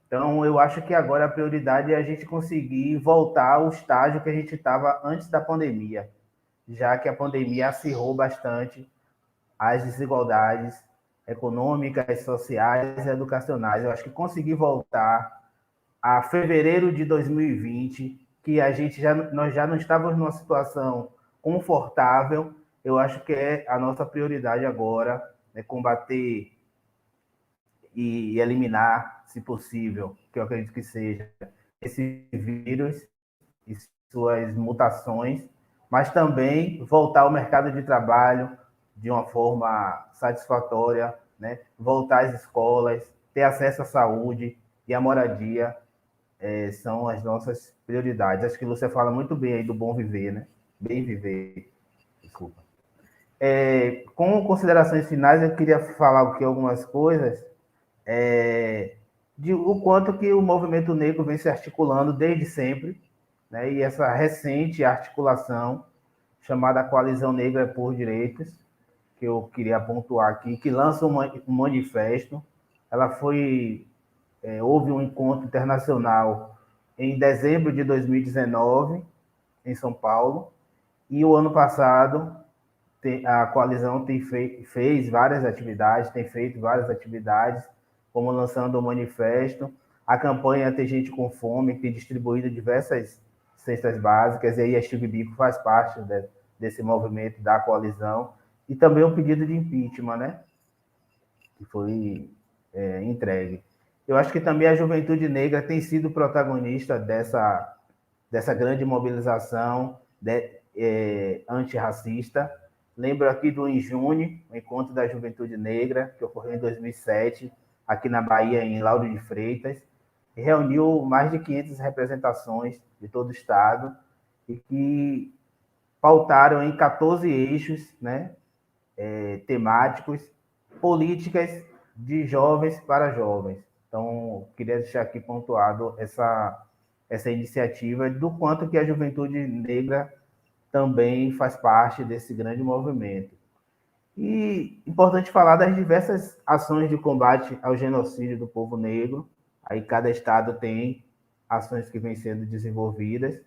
Então, eu acho que agora a prioridade é a gente conseguir voltar ao estágio que a gente estava antes da pandemia, já que a pandemia acirrou bastante as desigualdades econômicas, sociais e educacionais. Eu acho que conseguir voltar a fevereiro de 2020, que nós já não estávamos numa situação confortável, eu acho que é a nossa prioridade agora, né, combater e eliminar, se possível, que eu acredito que seja, esse vírus e suas mutações, mas também voltar ao mercado de trabalho de uma forma satisfatória, né? Voltar às escolas, ter acesso à saúde e à moradia, são as nossas prioridades. Acho que você fala muito bem aí do bom viver, né? Bem viver, desculpa. Com considerações finais, eu queria falar aqui algumas coisas de o quanto que o movimento negro vem se articulando desde sempre, né? E essa recente articulação chamada Coalizão Negra por Direitos, que eu queria pontuar aqui, que lança um manifesto. Houve um encontro internacional em dezembro de 2019, em São Paulo, e o ano passado a coalizão tem feito várias atividades, como lançando o manifesto, a campanha Tem Gente com Fome, que tem distribuído diversas cestas básicas, e aí a Steve Biko faz parte desse movimento da coalizão, e também o pedido de impeachment, né, que foi entregue. Eu acho que também a juventude negra tem sido protagonista dessa grande mobilização antirracista. Lembro aqui do Injune, o Encontro da Juventude Negra, que ocorreu em 2007, aqui na Bahia, em Lauro de Freitas, e reuniu mais de 500 representações de todo o estado, e que pautaram em 14 eixos, né, temáticos, políticas de jovens para jovens. Então, queria deixar aqui pontuado essa iniciativa do quanto que a juventude negra também faz parte desse grande movimento. E importante falar das diversas ações de combate ao genocídio do povo negro. Aí cada estado tem ações que vêm sendo desenvolvidas.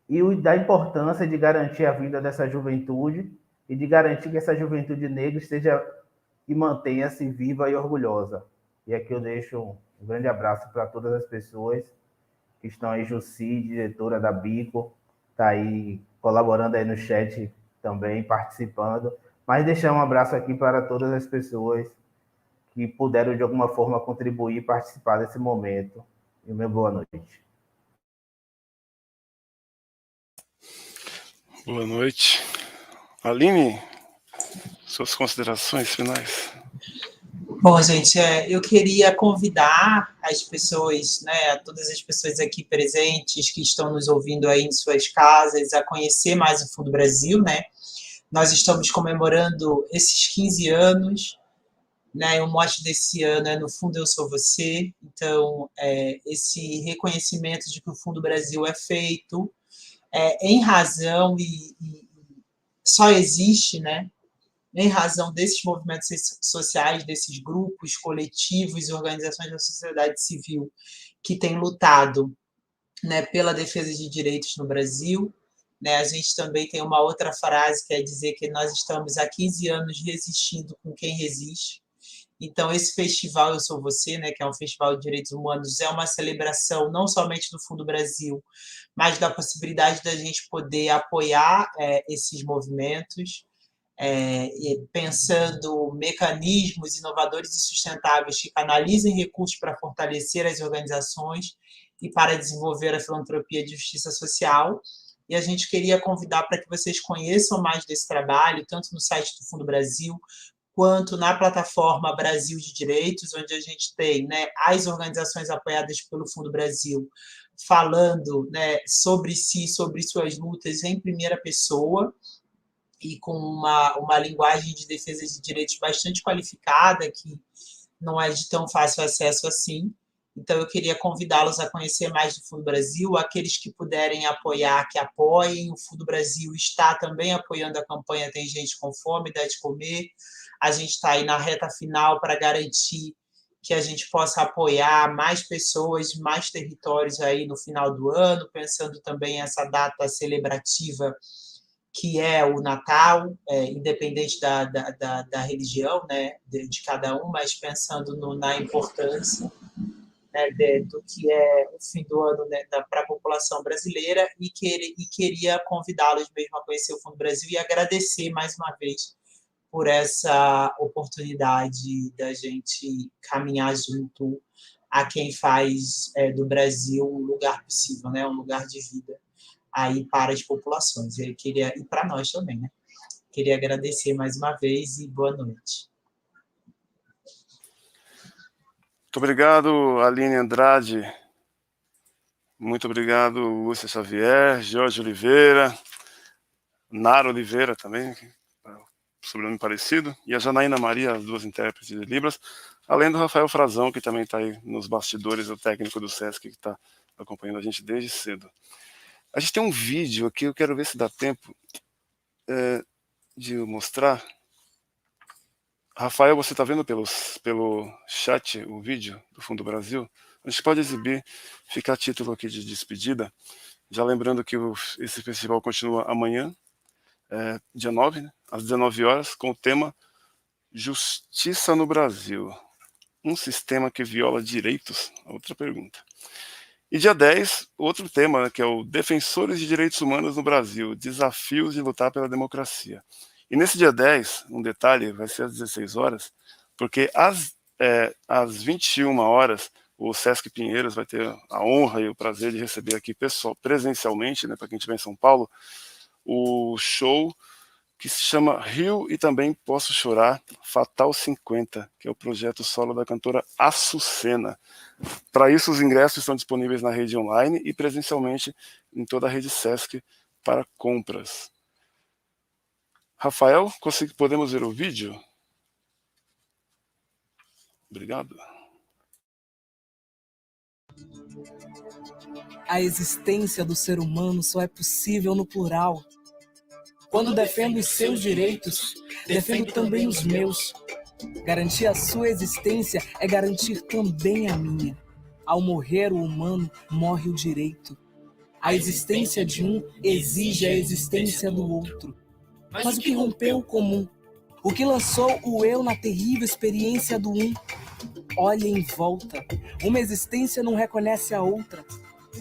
E da importância de garantir a vida dessa juventude e de garantir que essa juventude negra esteja e mantenha-se viva e orgulhosa. E aqui eu deixo um grande abraço para todas as pessoas que estão aí, Jussi, diretora da Bico, está aí colaborando aí no chat também, participando. Mas deixar um abraço aqui para todas as pessoas que puderam, de alguma forma, contribuir e participar desse momento. E uma boa noite. Boa noite. Aline, suas considerações finais. Bom, gente, eu queria convidar as pessoas, né, todas as pessoas aqui presentes que estão nos ouvindo aí em suas casas, a conhecer mais o Fundo Brasil, né? Nós estamos comemorando esses 15 anos, né? O mote desse ano é No Fundo Eu Sou Você. Então, esse reconhecimento de que o Fundo Brasil é feito em razão e só existe, né, em razão desses movimentos sociais, desses grupos, coletivos e organizações da sociedade civil que têm lutado, né, pela defesa de direitos no Brasil. Né, a gente também tem uma outra frase que é dizer que nós estamos há 15 anos resistindo com quem resiste. Então, esse festival Eu Sou Você, né, que é um festival de direitos humanos, é uma celebração não somente do Fundo Brasil, mas da possibilidade da gente poder apoiar esses movimentos, pensando mecanismos inovadores e sustentáveis que canalizem recursos para fortalecer as organizações e para desenvolver a filantropia de justiça social. E a gente queria convidar para que vocês conheçam mais desse trabalho, tanto no site do Fundo Brasil, quanto na plataforma Brasil de Direitos, onde a gente tem, né, as organizações apoiadas pelo Fundo Brasil falando, né, sobre si, sobre suas lutas em primeira pessoa, e com uma linguagem de defesa de direitos bastante qualificada, que não é de tão fácil acesso assim. Então, eu queria convidá-los a conhecer mais do Fundo Brasil, aqueles que puderem apoiar, que apoiem. O Fundo Brasil está também apoiando a campanha Tem Gente com Fome, Dá de Comer. A gente está aí na reta final para garantir que a gente possa apoiar mais pessoas, mais territórios aí no final do ano, pensando também essa data celebrativa que é o Natal, independente da religião, né, de cada um, mas pensando na importância, né, do que é o fim do ano, né, para a população brasileira, e queria convidá-los mesmo a conhecer o Fundo Brasil e agradecer mais uma vez por essa oportunidade da gente caminhar junto a quem faz do Brasil um lugar possível, né, um lugar de vida aí para as populações. Eu queria, e para nós também, né? Queria agradecer mais uma vez e boa noite. Muito obrigado, Aline Andrade. Muito obrigado, Lúcia Xavier, Jorge Oliveira, Nara Oliveira também, sobrenome parecido, e a Janaína Maria, as duas intérpretes de Libras, além do Rafael Frazão, que também está aí nos bastidores, o técnico do SESC, que está acompanhando a gente desde cedo. A gente tem um vídeo aqui, eu quero ver se dá tempo, de mostrar, Rafael, você está vendo pelo chat o vídeo do Fundo Brasil? A gente pode exibir, fica a título aqui de despedida, já lembrando que esse festival continua amanhã, dia 9, né, às 19 horas, com o tema Justiça no Brasil, um sistema que viola direitos? Outra pergunta. E dia 10, outro tema, né, que é o Defensores de Direitos Humanos no Brasil, desafios de lutar pela democracia. E nesse dia 10, um detalhe, vai ser às 16 horas, porque às 21 horas, o Sesc Pinheiros vai ter a honra e o prazer de receber aqui presencialmente, né, para quem estiver em São Paulo, o show que se chama Rio e Também Posso Chorar, Fatal 50, que é o projeto solo da cantora Açucena. Para isso, os ingressos estão disponíveis na rede online e presencialmente em toda a rede Sesc para compras. Rafael, podemos ver o vídeo? Obrigado. A existência do ser humano só é possível no plural. Quando defendo os seus direitos, defendo também os meus. Garantir a sua existência é garantir também a minha. Ao morrer o humano, morre o direito. A existência de um exige a existência do outro. Mas o que rompeu o comum? O que lançou o eu na terrível experiência do um? Olhe em volta. Uma existência não reconhece a outra.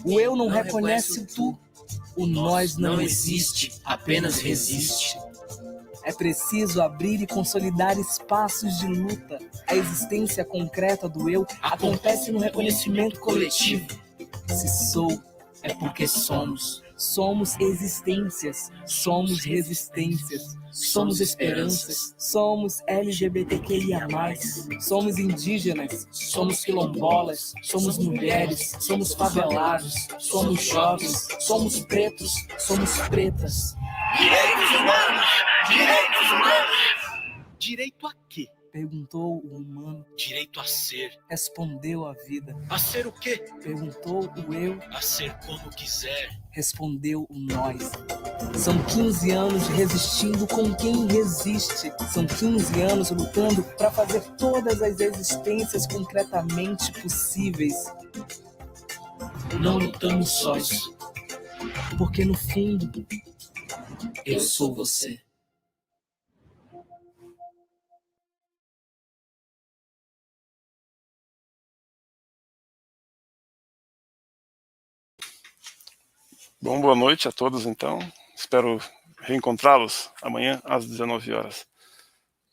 O eu não reconhece o tu. O nós não existe, apenas resiste. É preciso abrir e consolidar espaços de luta. A existência concreta do eu acontece no reconhecimento coletivo. Se sou, é porque somos. Somos existências, somos resistências, somos esperanças, somos LGBTQIA+, somos indígenas, somos quilombolas, somos mulheres, somos favelados, somos jovens, somos pretos, somos pretas. Direitos humanos! Direitos humanos! Direito a quê? Perguntou o humano. Direito a ser. Respondeu a vida. A ser o quê? Perguntou o eu. A ser como quiser. Respondeu o nós. São 15 anos resistindo com quem resiste. São 15 anos lutando para fazer todas as existências concretamente possíveis. Não lutamos sós. Porque no fundo, eu sou você. Bom, boa noite a todos, então. Espero reencontrá-los amanhã às 19 horas,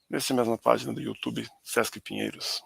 nessa mesma página do YouTube, Sesc Pinheiros.